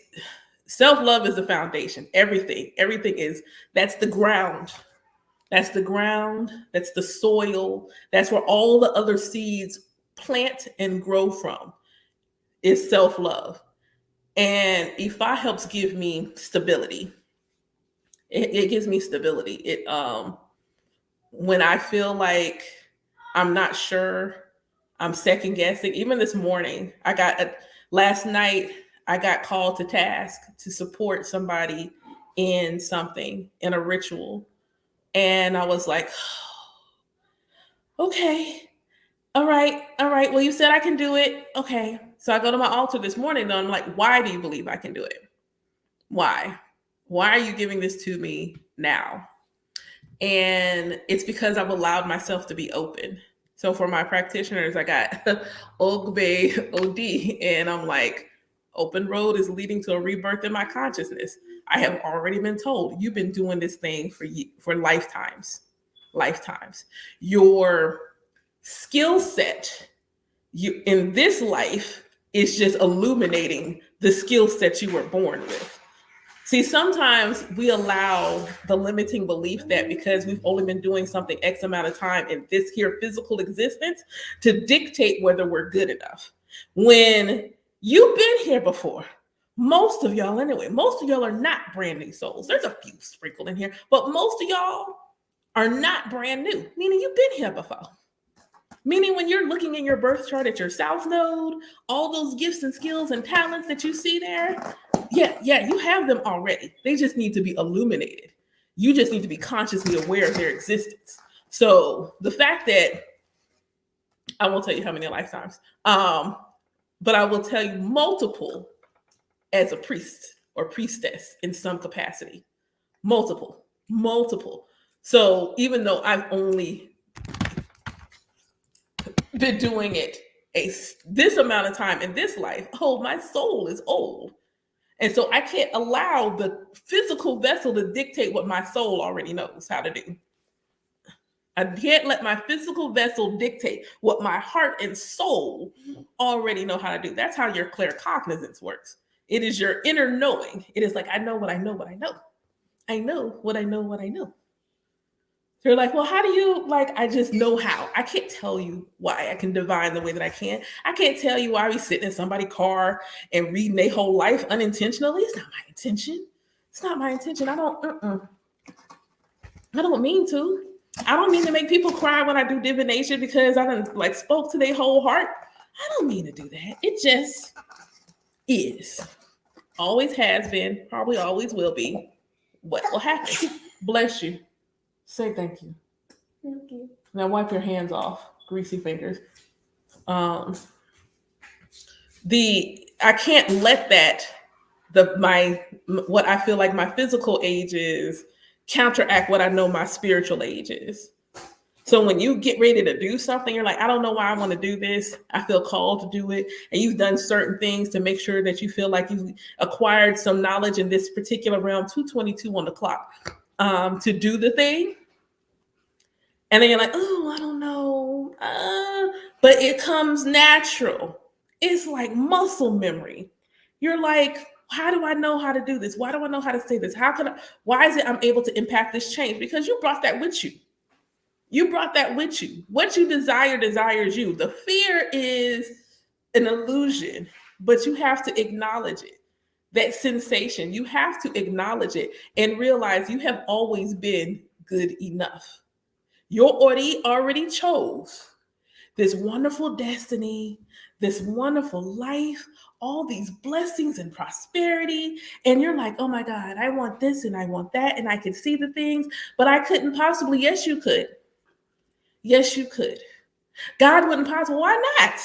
S1: self-love is the foundation. Everything is, that's the ground. That's the soil. That's where all the other seeds plant and grow from, is self-love. And Ifa helps give me stability. It gives me stability. When I feel like I'm not sure, I'm second guessing. Even this morning, last night, I got called to task to support somebody in something, in a ritual. And I was like, okay, all right. Well, you said I can do it. Okay. So I go to my altar this morning, though. I'm like, why do you believe I can do it? Why? Why are you giving this to me now? And it's because I've allowed myself to be open. So for my practitioners, I got Ogbe OD, and I'm like, open road is leading to a rebirth in my consciousness. I have already been told you've been doing this thing for lifetimes. Your skill set in this life is just illuminating the skill set you were born with. See, sometimes we allow the limiting belief that because we've only been doing something X amount of time in this here physical existence to dictate whether we're good enough. When you've been here before, most of y'all are not brand new souls. There's a few sprinkled in here, but most of y'all are not brand new, meaning you've been here before. Meaning when you're looking in your birth chart at your South Node, all those gifts and skills and talents that you see there, yeah, you have them already. They just need to be illuminated. You just need to be consciously aware of their existence. So the fact that, I won't tell you how many lifetimes, but I will tell you multiple as a priest or priestess in some capacity. Multiple. So even though I've only been doing it this amount of time in this life, my soul is old. And so I can't allow the physical vessel to dictate what my soul already knows how to do. I can't let my physical vessel dictate what my heart and soul already know how to do. That's how your claircognizance works. It is your inner knowing. It is like, I know what I know. I know what I know. They're like, well, how do you, I just know how. I can't tell you why I can divine the way that I can. I can't tell you why we sitting in somebody's car and reading their whole life unintentionally. It's not my intention. I don't mean to. I don't mean to make people cry when I do divination because I done spoke to their whole heart. I don't mean to do that. It just is. Always has been, probably always will be what will happen. Bless you. Say thank you.
S2: Thank you.
S1: Now wipe your hands off, greasy fingers. I can't let that what I feel like my physical age is counteract what I know my spiritual age is. So when you get ready to do something, you're like, I don't know why I want to do this. I feel called to do it. And you've done certain things to make sure that you feel like you've acquired some knowledge in this particular realm, 2:22 on the clock, to do the thing. And then you're like, oh, I don't know. But it comes natural. It's like muscle memory. You're like, how do I know how to do this? Why do I know how to say this? Why is it I'm able to impact this change? Because you brought that with you. What you desire desires you. The fear is an illusion, but you have to acknowledge it. That sensation, you have to acknowledge it and realize you have always been good enough. You already chose this wonderful destiny, this wonderful life, all these blessings and prosperity. And you're like, oh my God, I want this and I want that. And I can see the things, but I couldn't possibly. Yes, you could. Yes, you could. God wouldn't possibly. Why not?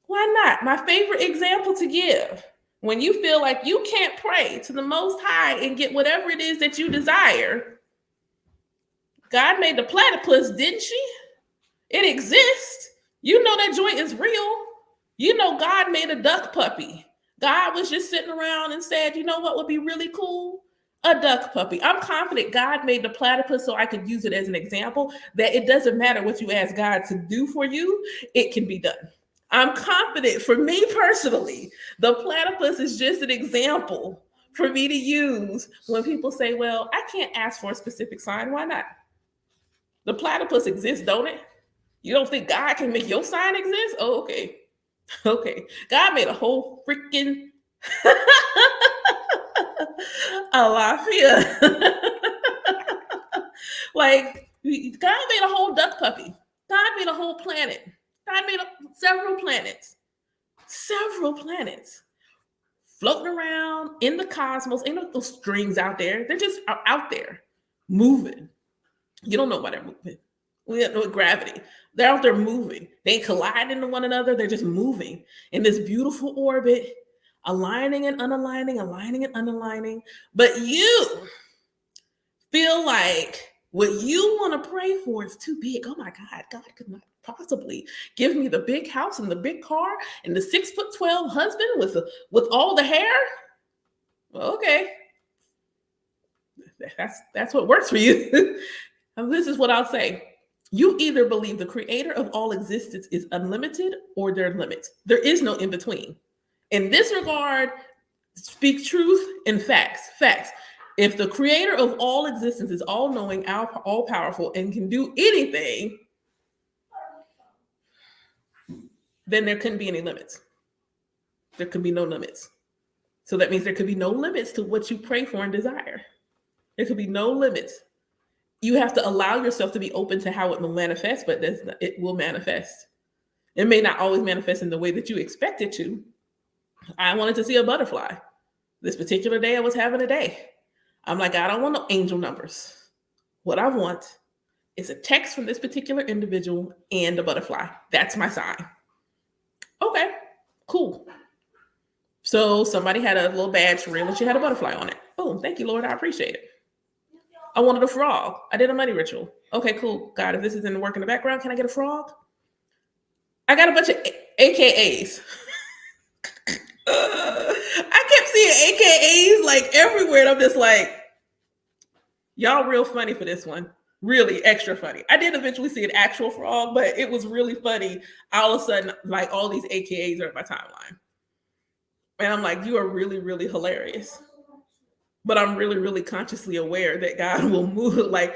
S1: Why not? My favorite example to give, when you feel like you can't pray to the Most High and get whatever it is that you desire, God made the platypus, didn't she? It exists. You know that joint is real. You know God made a duck puppy. God was just sitting around and said, you know what would be really cool? A duck puppy. I'm confident God made the platypus so I could use it as an example that it doesn't matter what you ask God to do for you, it can be done. I'm confident for me personally, the platypus is just an example for me to use when people say, well, I can't ask for a specific sign. Why not? The platypus exists, don't it? You don't think God can make your sign exist? Oh, okay. Okay. God made a whole freaking Alafia. Like, God made a whole duck puppy. God made a whole planet. God made several planets. Several planets floating around in the cosmos. Ain't no those strings out there. They're just out there moving. You don't know why they're moving. We don't know gravity. They're out there moving. They collide into one another. They're just moving in this beautiful orbit, aligning and unaligning, aligning and unaligning. But you feel like what you want to pray for is too big. Oh my God, God could not possibly give me the big house and the big car and the 6'12" husband with all the hair. Well, okay, that's what works for you. And this is what I'll say. You either believe the creator of all existence is unlimited or there are limits. There is no in between. In this regard, speak truth and facts. Facts. If the creator of all existence is all knowing, all powerful, and can do anything, then there couldn't be any limits. There could be no limits. So that means there could be no limits to what you pray for and desire. There could be no limits. You have to allow yourself to be open to how it will manifest, but it will manifest. It may not always manifest in the way that you expect it to. I wanted to see a butterfly. This particular day, I was having a day. I'm like, I don't want no angel numbers. What I want is a text from this particular individual and a butterfly. That's my sign. Okay, cool. So somebody had a little badge for real and she had a butterfly on it. Boom, thank you, Lord. I appreciate it. I wanted a frog. I did a money ritual. Okay, cool. God, if this isn't work in the background, can I get a frog? I got a bunch of AKAs. I kept seeing AKAs like everywhere. And I'm just like, y'all real funny for this one. Really extra funny. I did eventually see an actual frog, but it was really funny. All of a sudden, like all these AKAs are in my timeline. And I'm like, you are really, really hilarious. But I'm really, really consciously aware that God will move, like,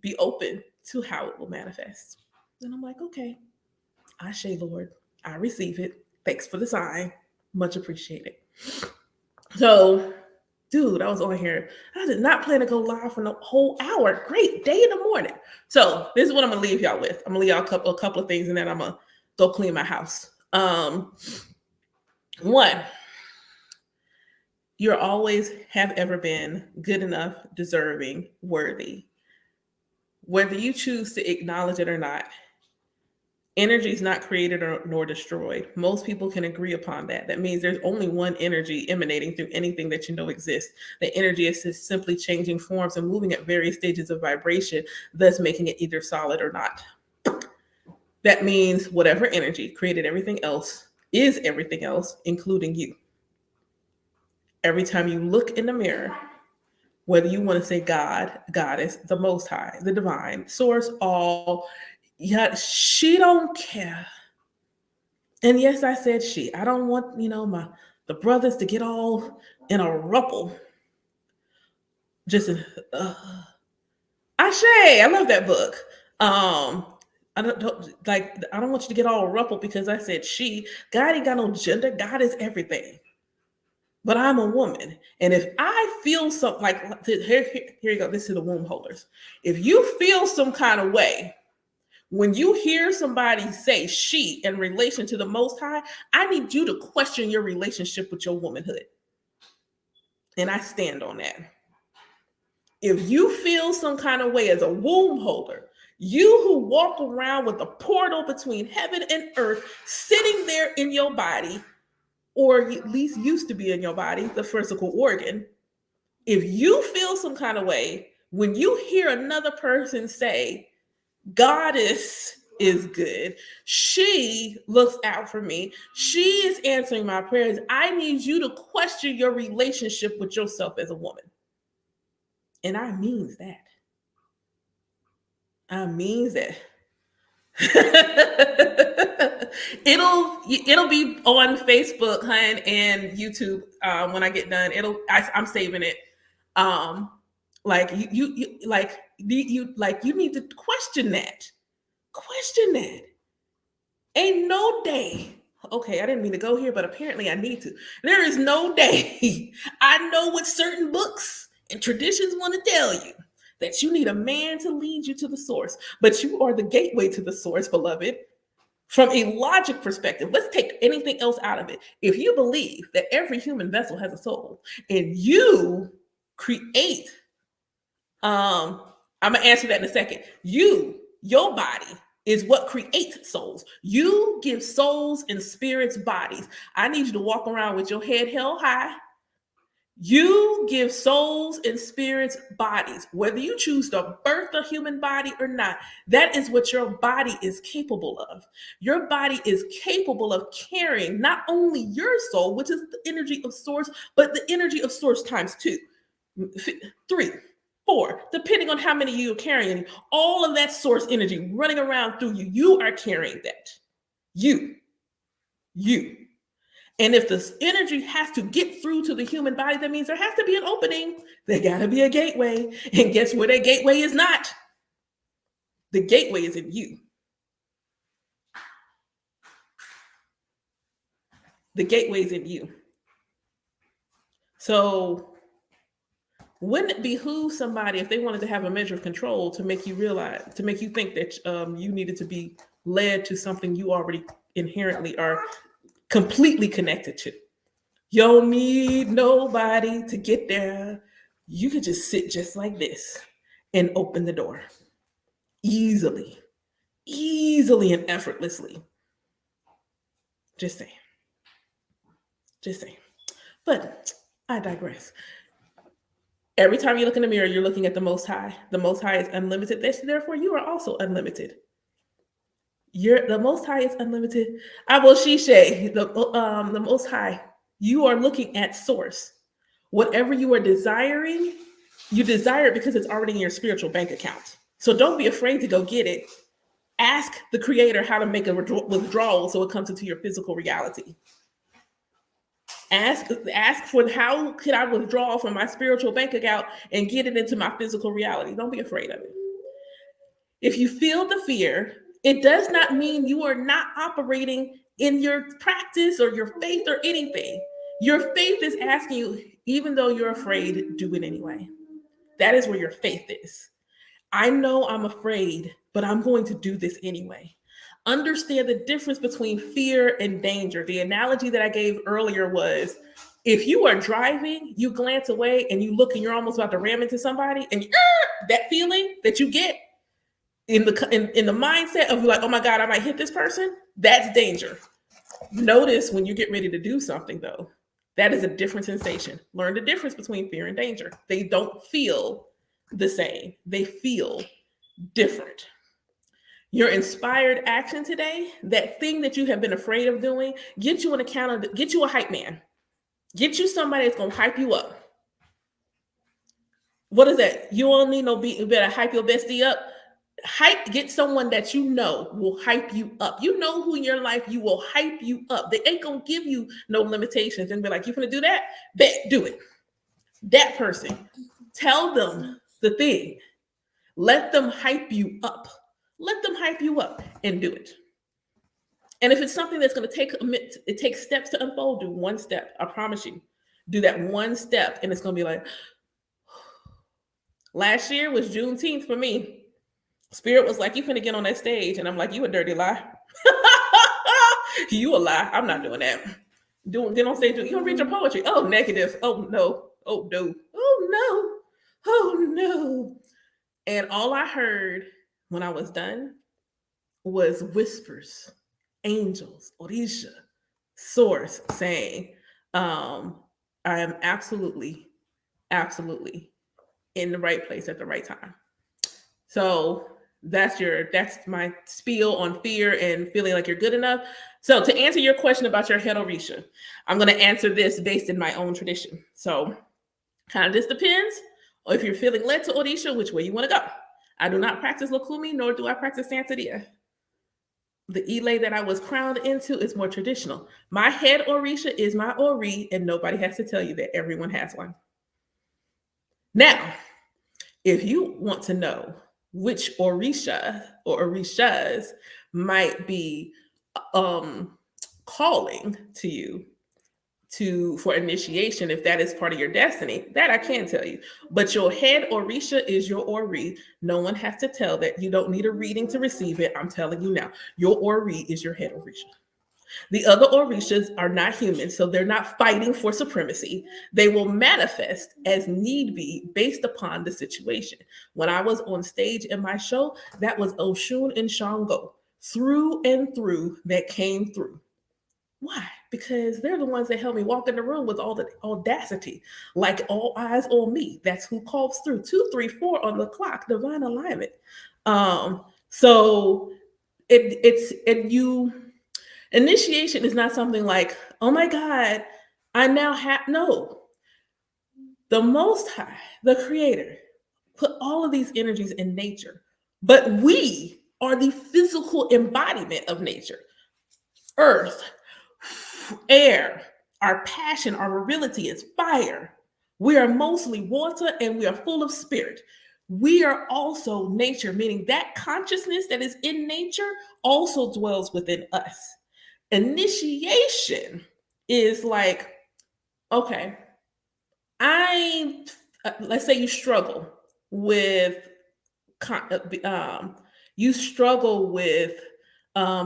S1: be open to how it will manifest. And I'm like, okay, Ashe, Lord, I receive it. Thanks for the sign. Much appreciated. So, dude, I was on here. I did not plan to go live for the whole hour. Great day in the morning. So this is what I'm gonna leave y'all with. I'm gonna leave y'all a couple of things, and then I'm gonna go clean my house. One, you're always, have ever been good enough, deserving, worthy. Whether you choose to acknowledge it or not, energy is not created nor destroyed. Most people can agree upon that. That means there's only one energy emanating through anything that you know exists. The energy is just simply changing forms and moving at various stages of vibration, thus making it either solid or not. That means whatever energy created everything else is everything else, including you. Every time you look in the mirror, whether you want to say God, Goddess, the Most High, the Divine, Source, all, yeah, she don't care. And yes, I said she. I don't want, the brothers to get all in a ruffle. Just Ashe, I love that book. I don't want you to get all ruffled because I said she. God ain't got no gender. God is everything. but I'm a woman. And if I feel something like, here you go, this is the womb holders. If you feel some kind of way, when you hear somebody say she in relation to the Most High, I need you to question your relationship with your womanhood. And I stand on that. If you feel some kind of way as a womb holder, you who walk around with a portal between heaven and earth sitting there in your body, or at least used to be in your body, the physical organ, if you feel some kind of way when you hear another person say, Goddess is good, she looks out for me, she is answering my prayers, I need you to question your relationship with yourself as a woman. And I means that. I means that. it'll be on Facebook, hun, and YouTube when I get done. I'm saving it. Like you need to question that. Question that. Ain't no day. Okay, I didn't mean to go here, but apparently I need to. There is no day. I know what certain books and traditions want to tell you, that you need a man to lead you to the source, but you are the gateway to the source, beloved. From a logic perspective, let's take anything else out of it. If you believe that every human vessel has a soul and you create, I'm gonna answer that in a second. Your body is what creates souls. You give souls and spirits bodies. I need you to walk around with your head held high. You give souls and spirits bodies, whether you choose to birth a human body or not. That is what your body is capable of. Your body is capable of carrying not only your soul, which is the energy of source, but the energy of source times 2, 3, 4, depending on how many you're carrying. All of that source energy running around through you, you are carrying that. You. And if the energy has to get through to the human body, that means there has to be an opening. There got to be a gateway. And guess where that gateway is not? The gateway is in you. The gateway is in you. So wouldn't it behoove somebody, if they wanted to have a measure of control, to make you realize, to make you think that you needed to be led to something you already inherently are completely connected to? You don't need nobody to get there. You could just sit just like this and open the door easily and effortlessly. Just saying. But I digress. Every time you look in the mirror, you're looking at the Most High. The Most High is unlimited. Therefore, you are also unlimited. The Most High is unlimited. Aboshishe, the Most High. You are looking at source. Whatever you are desiring, you desire it because it's already in your spiritual bank account. So don't be afraid to go get it. Ask the Creator how to make a withdrawal so it comes into your physical reality. Ask for, how can I withdraw from my spiritual bank account and get it into my physical reality? Don't be afraid of it. If you feel the fear, it does not mean you are not operating in your practice or your faith or anything. Your faith is asking you, even though you're afraid, do it anyway. That is where your faith is. I know I'm afraid, but I'm going to do this anyway. Understand the difference between fear and danger. The analogy that I gave earlier was, if you are driving, you glance away and you look and you're almost about to ram into somebody, and that feeling that you get in the mindset of like, oh my God, I might hit this person, that's danger. Notice when you get ready to do something, though, that is a different sensation. Learn the difference between fear and danger. They don't feel the same. They feel different. Your inspired action today, that thing that you have been afraid of doing, get you get you a hype man. Get you somebody that's going to hype you up. What is that? You don't need no beat. You better hype your bestie up. Get someone that you know will hype you up. You know who in your life you will hype you up. They ain't gonna give you no limitations and be like, you gonna do that? Bet, do it. That person, tell them the thing. Let them hype you up. Let them hype you up and do it. And if it's something that's gonna take it takes steps to unfold, do one step. I promise you. Do that one step, and it's going to be like, last year was Juneteenth for me. Spirit was like, you finna get on that stage. And I'm like, you a dirty lie. You a lie. I'm not doing that. Get on stage. You don't read your poetry. Oh, negative. Oh, no. Oh, no. Oh, no. Oh, no. And all I heard when I was done was whispers, angels, Orisha, source saying, I am absolutely, absolutely in the right place at the right time. So that's my spiel on fear and feeling like you're good enough. So to answer your question about your head Orisha, I'm going to answer this based in my own tradition. So kind of just depends. Or if you're feeling led to Orisha, which way you want to go. I do not practice Lokumi, nor do I practice Santeria. The Ile that I was crowned into is more traditional. My head Orisha is my Ori, and nobody has to tell you that. Everyone has one. Now, if you want to know which Orisha or Orishas might be calling to you for initiation, if that is part of your destiny, that I can tell you. But your head Orisha is your Ori. No one has to tell that. You don't need a reading to receive it. I'm telling you now. Your Ori is your head Orisha. The other Orishas are not human, so they're not fighting for supremacy. They will manifest as need be based upon the situation. When I was on stage in my show, that was Oshun and Shango, through and through, that came through. Why? Because they're the ones that helped me walk in the room with all the audacity, like all eyes on me. That's who calls through. 2, 3, 4 on the clock, divine alignment. So initiation is not something like, oh my God, I now have, no. The Most High, the Creator, put all of these energies in nature, but we are the physical embodiment of nature. Earth, air, our passion, our virility is fire. We are mostly water and we are full of spirit. We are also nature, meaning that consciousness that is in nature also dwells within us. Initiation is like, okay, let's say you struggle with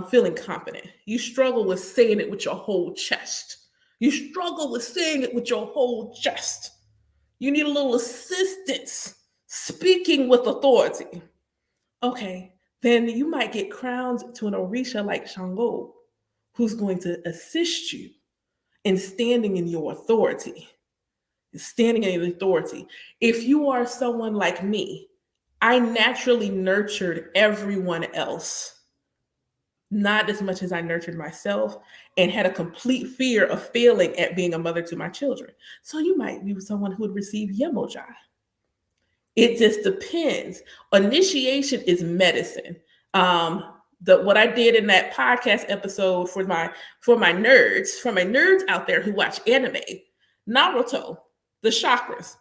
S1: feeling confident. You struggle with saying it with your whole chest. You struggle with saying it with your whole chest. You need a little assistance speaking with authority. Okay, then you might get crowned to an Orisha like Shango, who's going to assist you in standing in your authority. Standing in your authority. If you are someone like me, I naturally nurtured everyone else, not as much as I nurtured myself, and had a complete fear of failing at being a mother to my children. So you might be someone who would receive Yemoja. It just depends. Initiation is medicine. What I did in that podcast episode for my nerds out there who watch anime, Naruto, the chakras,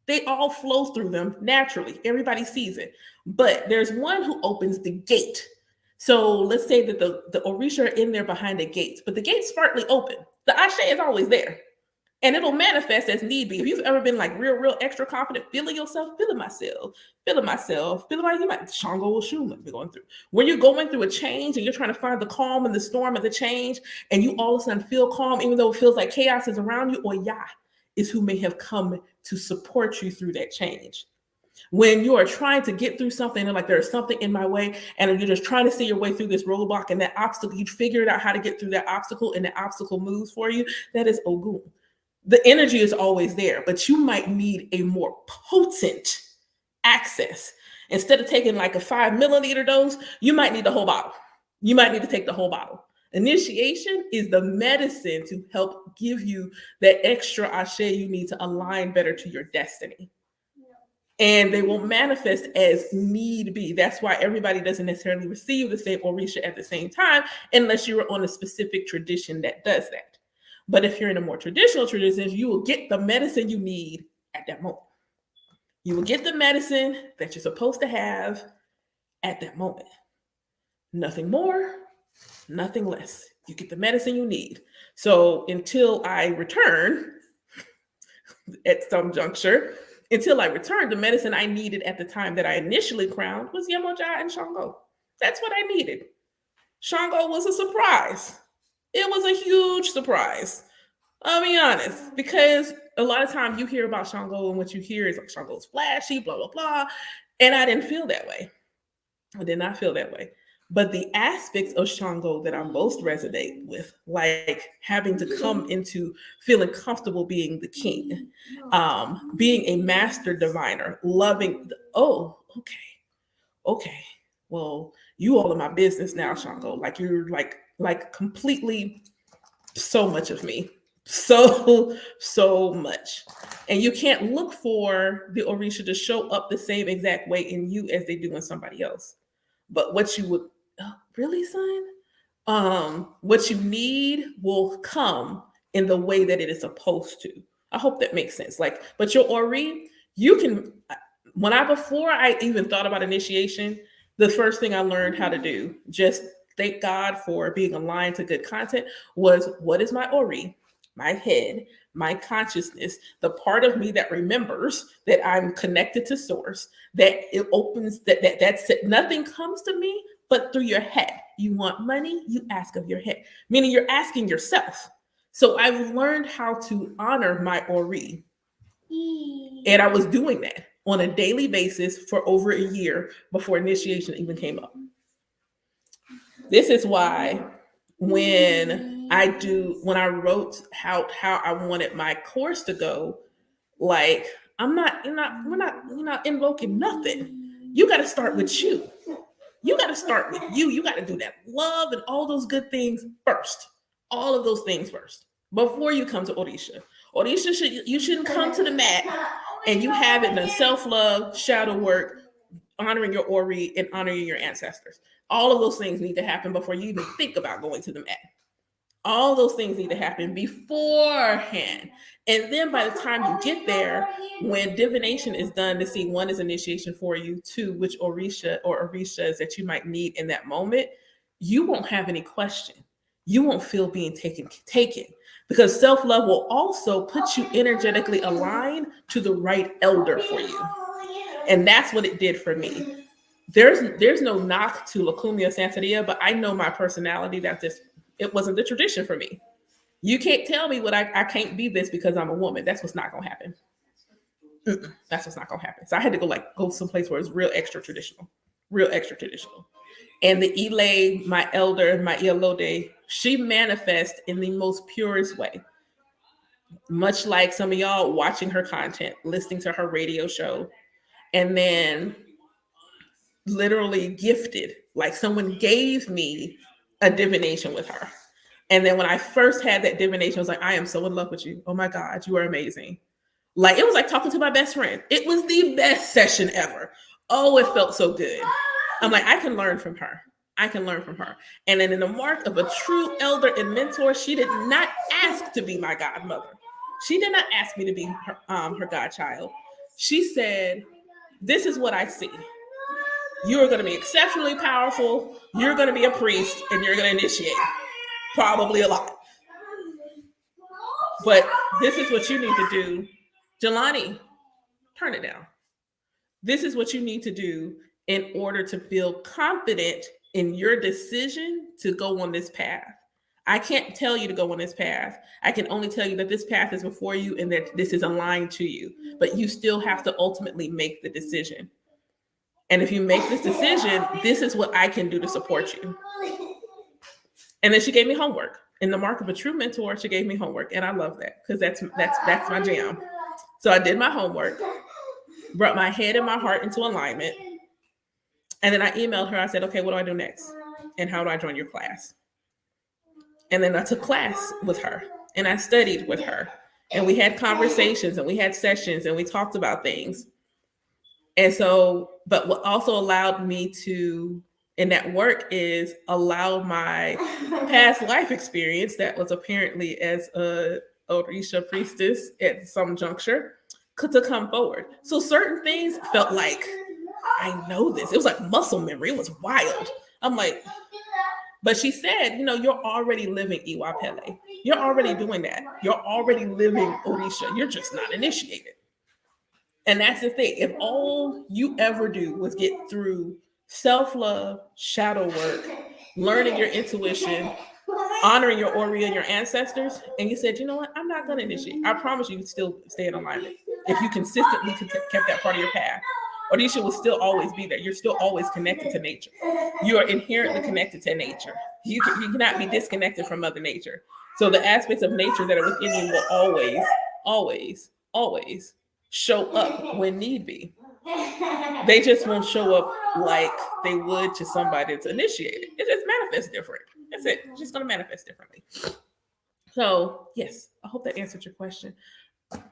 S1: they all flow through them naturally. Everybody sees it. But there's one who opens the gate. So let's say that the Orisha are in there behind the gates, but the gate's partly open. The Ashe is always there. And it'll manifest as need be. If you've ever been like real extra confident, feeling yourself, feeling myself, feeling like you might Shango or Schumann be going through. When you're going through a change and you're trying to find the calm in the storm of the change, and you all of a sudden feel calm, even though it feels like chaos is around you, or Yah is who may have come to support you through that change. When you are trying to get through something and like there's something in my way, and you're just trying to see your way through this roadblock and that obstacle, you figured out how to get through that obstacle and the obstacle moves for you, that is Ogun. The energy is always there, but you might need a more potent access. Instead of taking like a 5 milliliter dose, you might need the whole bottle. You might need to take the whole bottle. Initiation is the medicine to help give you that extra ashe you need to align better to your destiny. And they will manifest as need be. That's why everybody doesn't necessarily receive the same Orisha at the same time, unless you are on a specific tradition that does that. But if you're in a more traditional tradition, you will get the medicine you need at that moment. You will get the medicine that you're supposed to have at that moment. Nothing more, nothing less. You get the medicine you need. So until I return, at some juncture. Until I returned, the medicine I needed at the time that I initially crowned was Yemoja and Shango. That's what I needed. Shango was a surprise. It was a huge surprise. I'll be honest, because a lot of times you hear about Shango and what you hear is like Shango's flashy, blah, blah, blah. And I didn't feel that way. I did not feel that way. But the aspects of Shango that I most resonate with, like having to come into feeling comfortable being the king, being a master diviner, loving, okay. Well, you all in my business now, Shango. Like you're like completely so much of me. So much. And you can't look for the Orisha to show up the same exact way in you as they do in somebody else. But what you would really, son? What you need will come in the way that it is supposed to. I hope that makes sense. Like, but your Ori, you can before I even thought about initiation, the first thing I learned how to do, just thank God for being aligned to good content, was what is my Ori? My head, my consciousness, the part of me that remembers that I'm connected to source, that it opens, that's it. Nothing comes to me but through your head. You want money, you ask of your head, meaning you're asking yourself. So I've learned how to honor my Ori. And I was doing that on a daily basis for over a year before initiation even came up. This is why when I wrote how I wanted my course to go, like we're not invoking nothing. You got to start with you. You got to start with you. You got to do that love and all those good things first. All of those things first before you come to Orisha. You shouldn't come to the mat and you haven't done self-love, shadow work, honoring your Ori, and honoring your ancestors. All of those things need to happen before you even think about going to the mat. All those things need to happen beforehand. And then by the time you get there, when divination is done to see one is initiation for you, two, which Orisha or Orishas that you might need in that moment, you won't have any question. You won't feel being taken because self-love will also put you energetically aligned to the right elder for you. And that's what it did for me. There's no knock to Lacumia Santeria, but I know my personality that it wasn't the tradition for me. You can't tell me what I can't be this because I'm a woman. That's what's not gonna happen. That's what's not gonna happen. So I had to go someplace where it's real extra traditional. And the Ile, my elder, my Ialode, she manifests in the most purest way. Much like some of y'all watching her content, listening to her radio show, and then literally gifted, like someone gave me a divination with her. And then when I first had that divination, I was like, I am so in love with you. Oh my God, you are amazing. Like, it was like talking to my best friend. It was the best session ever. Oh, it felt so good. I'm like, I can learn from her. And then in the mark of a true elder and mentor, she did not ask to be my godmother. She did not ask me to be her godchild. She said, this is what I see. You are going to be exceptionally powerful. You're going to be a priest and you're going to initiate. Probably a lot. But this is what you need to do. Jelani, turn it down. This is what you need to do in order to feel confident in your decision to go on this path. I can't tell you to go on this path. I can only tell you that this path is before you and that this is aligned to you. But you still have to ultimately make the decision. And if you make this decision, this is what I can do to support you. And then she gave me homework. In the mark of a true mentor, she gave me homework. And I love that because that's my jam. So I did my homework, brought my head and my heart into alignment. And then I emailed her. I said, okay, what do I do next? And how do I join your class? And then I took class with her and I studied with her. And we had conversations and we had sessions and we talked about things. And so, but what also allowed me to, in that work, is allow my past life experience that was apparently as a Orisha priestess at some juncture to come forward. So certain things felt like, I know this. It was like muscle memory. It was wild. I'm like, But she said, you're already living Iwapele. You're already doing that. You're already living Orisha. You're just not initiated. And that's the thing. If all you ever do was get through self-love, shadow work, learning your intuition, honoring your Ori and your ancestors, and you said, you know what, I'm not going to initiate. I promise you still stay in alignment. If you consistently kept that part of your path, Orisha will still always be there. You're still always connected to nature. You are inherently connected to nature. You cannot be disconnected from Mother Nature. So the aspects of nature that are within you will always, always, always show up when need be. They just won't show up like they would to somebody that's initiated. It just manifests different. That's it. It's just going to manifest differently. So, yes, I hope that answered your question.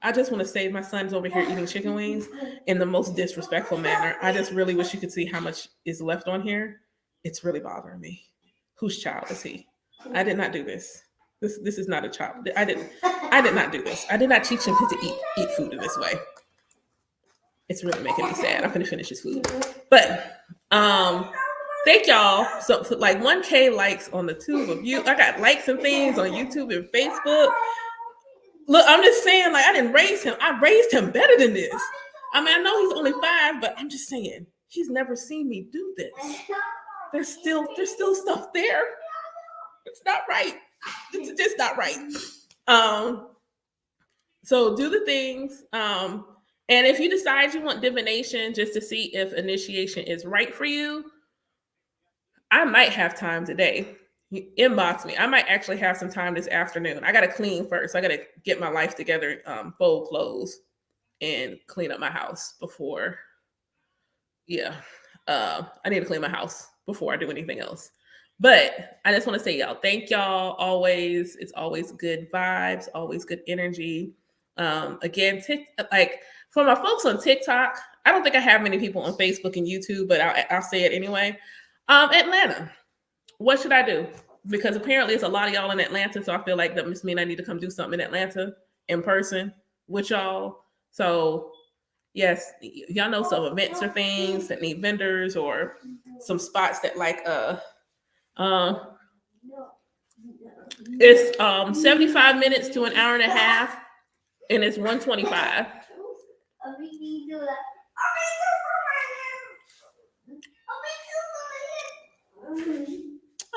S1: I just want to say my son's over here eating chicken wings in the most disrespectful manner. I just really wish you could see how much is left on here. It's really bothering me. Whose child is he? I did not do this. This is not a child. I did not do this. I did not teach him to eat food in this way. It's really making me sad. I'm gonna finish his food. But thank y'all. So like 1K likes on the tube of you. I got likes and things on YouTube and Facebook. Look, I'm just saying, like, I didn't raise him. I raised him better than this. I mean, I know he's only 5, but I'm just saying, he's never seen me do this. There's still stuff there. It's not right. It's just not right. So do the things. And if you decide you want divination just to see if initiation is right for you, I might have time today. Inbox me. I might actually have some time this afternoon. I got to clean first. I got to get my life together, fold clothes, and clean up my house before. Yeah, I need to clean my house before I do anything else. But I just want to say, y'all, thank y'all always. It's always good vibes, always good energy. Again, like for my folks on TikTok, I don't think I have many people on Facebook and YouTube, but I'll say it anyway. Atlanta. What should I do? Because apparently it's a lot of y'all in Atlanta, so I feel like that must mean I need to come do something in Atlanta in person with y'all. So yes, y'all know some events or things that need vendors or some spots that like it's 75 minutes to an hour and a half, and it's $125.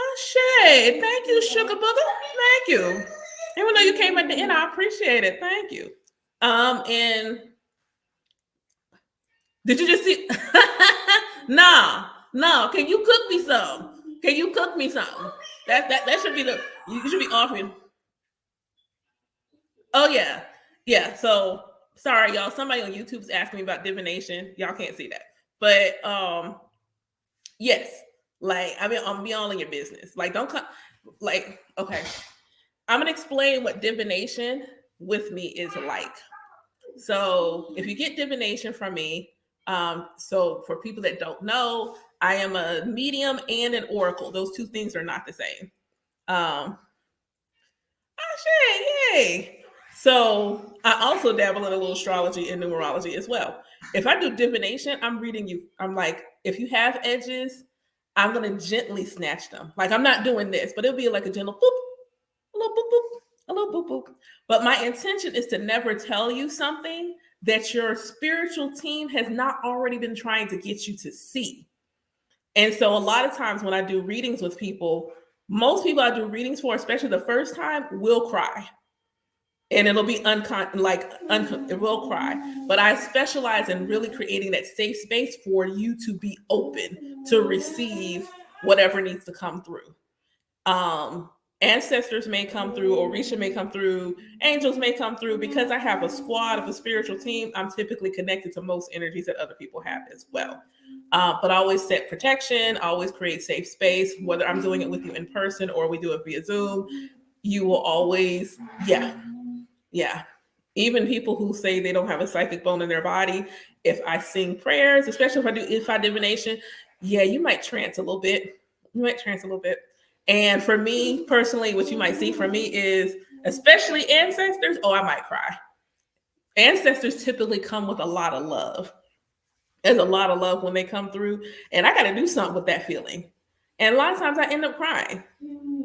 S1: Oh shit! Thank you, Sugar Booger. Thank you. Even though you came at the end, I appreciate it. Thank you. And did you just see? No. Can you cook me some? Can you cook me some? That should be you should be offering. Oh yeah. So sorry, y'all. Somebody on YouTube's asking me about divination. Y'all can't see that, but yes. Like, I mean, I'm be all in your business. Like, don't come. Like, okay, I'm gonna explain what divination with me is like. So, if you get divination from me, so for people that don't know, I am a medium and an oracle. Those two things are not the same. Oh shit! Yay! So I also dabble in a little astrology and numerology as well. If I do divination, I'm reading you. I'm like, if you have edges, I'm going to gently snatch them. Like, I'm not doing this, but it'll be like a gentle boop, a little boop, boop, a little boop, boop. But my intention is to never tell you something that your spiritual team has not already been trying to get you to see. And so a lot of times when I do readings with people, most people I do readings for, especially the first time, will cry. And it'll be it will cry. But I specialize in really creating that safe space for you to be open to receive whatever needs to come through. Ancestors may come through, Orisha may come through, angels may come through. Because I have a squad of a spiritual team, I'm typically connected to most energies that other people have as well. But I always set protection, I always create safe space, whether I'm doing it with you in person or we do it via Zoom. You will always, yeah. Even people who say they don't have a psychic bone in their body, if I sing prayers, especially if I divination, you might trance a little bit. And for me personally, what you might see from me is, especially ancestors, I might cry. Ancestors typically come with a lot of love. There's a lot of love when they come through, and I got to do something with that feeling. And a lot of times I end up crying.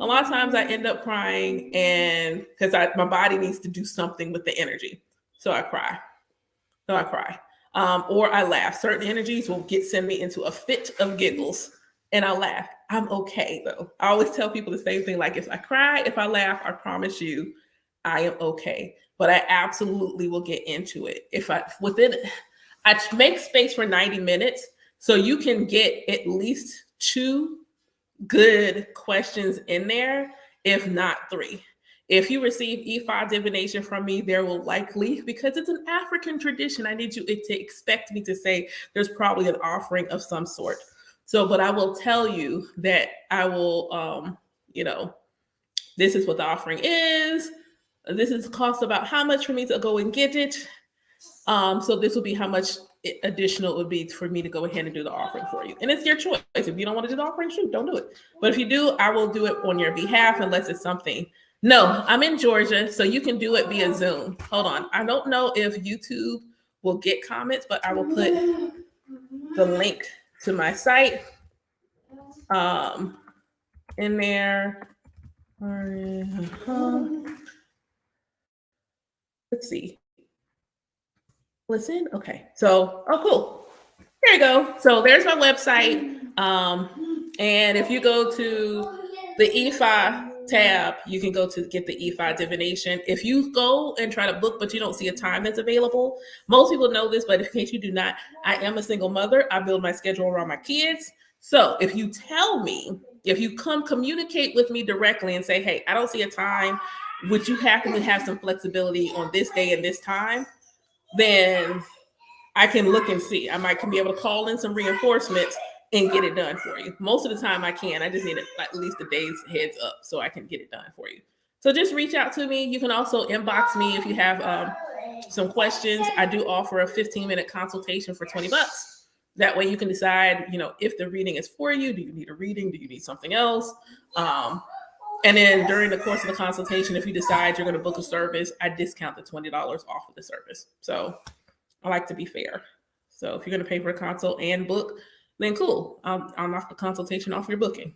S1: A lot of times I end up crying, and because my body needs to do something with the energy. So I cry. So I cry. Or I laugh. Certain energies will send me into a fit of giggles, and I'll laugh. I'm okay though. I always tell people the same thing. Like if I cry, if I laugh, I promise you, I am okay. But I absolutely will get into it. If I make space for 90 minutes so you can get at least 2 good questions in there, if not 3. If you receive E5 divination from me, there will likely, because it's an African tradition, I need you to expect me to say there's probably an offering of some sort. So, but I will tell you that I will, this is what the offering is. This is the cost about how much for me to go and get it. So this will be how much additional it would be for me to go ahead and do the offering for you. And it's your choice. If you don't want to do the offering, shoot, don't do it. But if you do, I will do it on your behalf unless it's something. No, I'm in Georgia, so you can do it via Zoom. Hold on. I don't know if YouTube will get comments, but I will put the link to my site in there. Let's see. Listen. Okay. So, oh, cool. There you go. So there's my website. And if you go to the E5 tab, you can go to get the E5 divination. If you go and try to book, but you don't see a time that's available, most people know this, but in case you do not, I am a single mother. I build my schedule around my kids. So if you tell me, if you come communicate with me directly and say, hey, I don't see a time, would you happen to have some flexibility on this day and this time? Then I can look and see. I might can be able to call in some reinforcements and get it done for you. Most of the time I can. I just need at least a day's heads up so I can get it done for you. So just reach out to me. You can also inbox me if you have some questions. I do offer a 15-minute consultation for $20. That way you can decide, if the reading is for you. Do you need a reading? Do you need something else? And then during the course of the consultation, if you decide you're going to book a service, I discount the $20 off of the service. So I like to be fair. So if you're going to pay for a consult and book, then cool. I'll knock the consultation off your booking.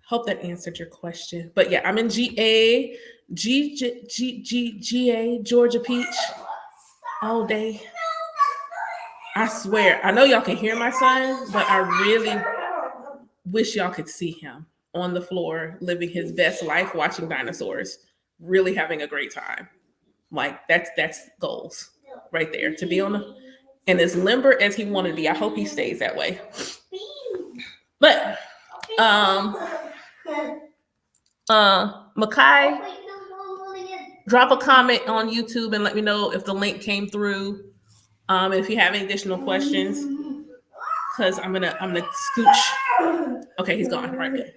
S1: Hope that answered your question. But yeah, I'm in GA, Georgia Peach, all day. I swear, I know y'all can hear my son, but I really wish y'all could see him on the floor, living his best life, watching dinosaurs, really having a great time. Like that's goals right there, to be and as limber as he wanted to be. I hope he stays that way. But Makai, drop a comment on YouTube and let me know if the link came through. And if you have any additional questions, because I'm gonna scooch. Okay, he's gone right there.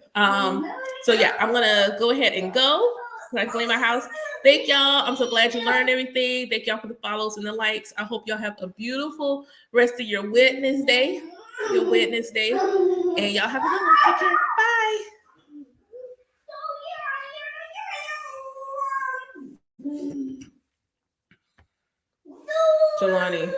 S1: So yeah, I'm gonna go ahead and go. I clean my house. Thank y'all. I'm so glad you learned everything. Thank y'all for the follows and the likes. I hope y'all have a beautiful rest of your Wednesday. And y'all have a good one. Take care. Bye. Jelani.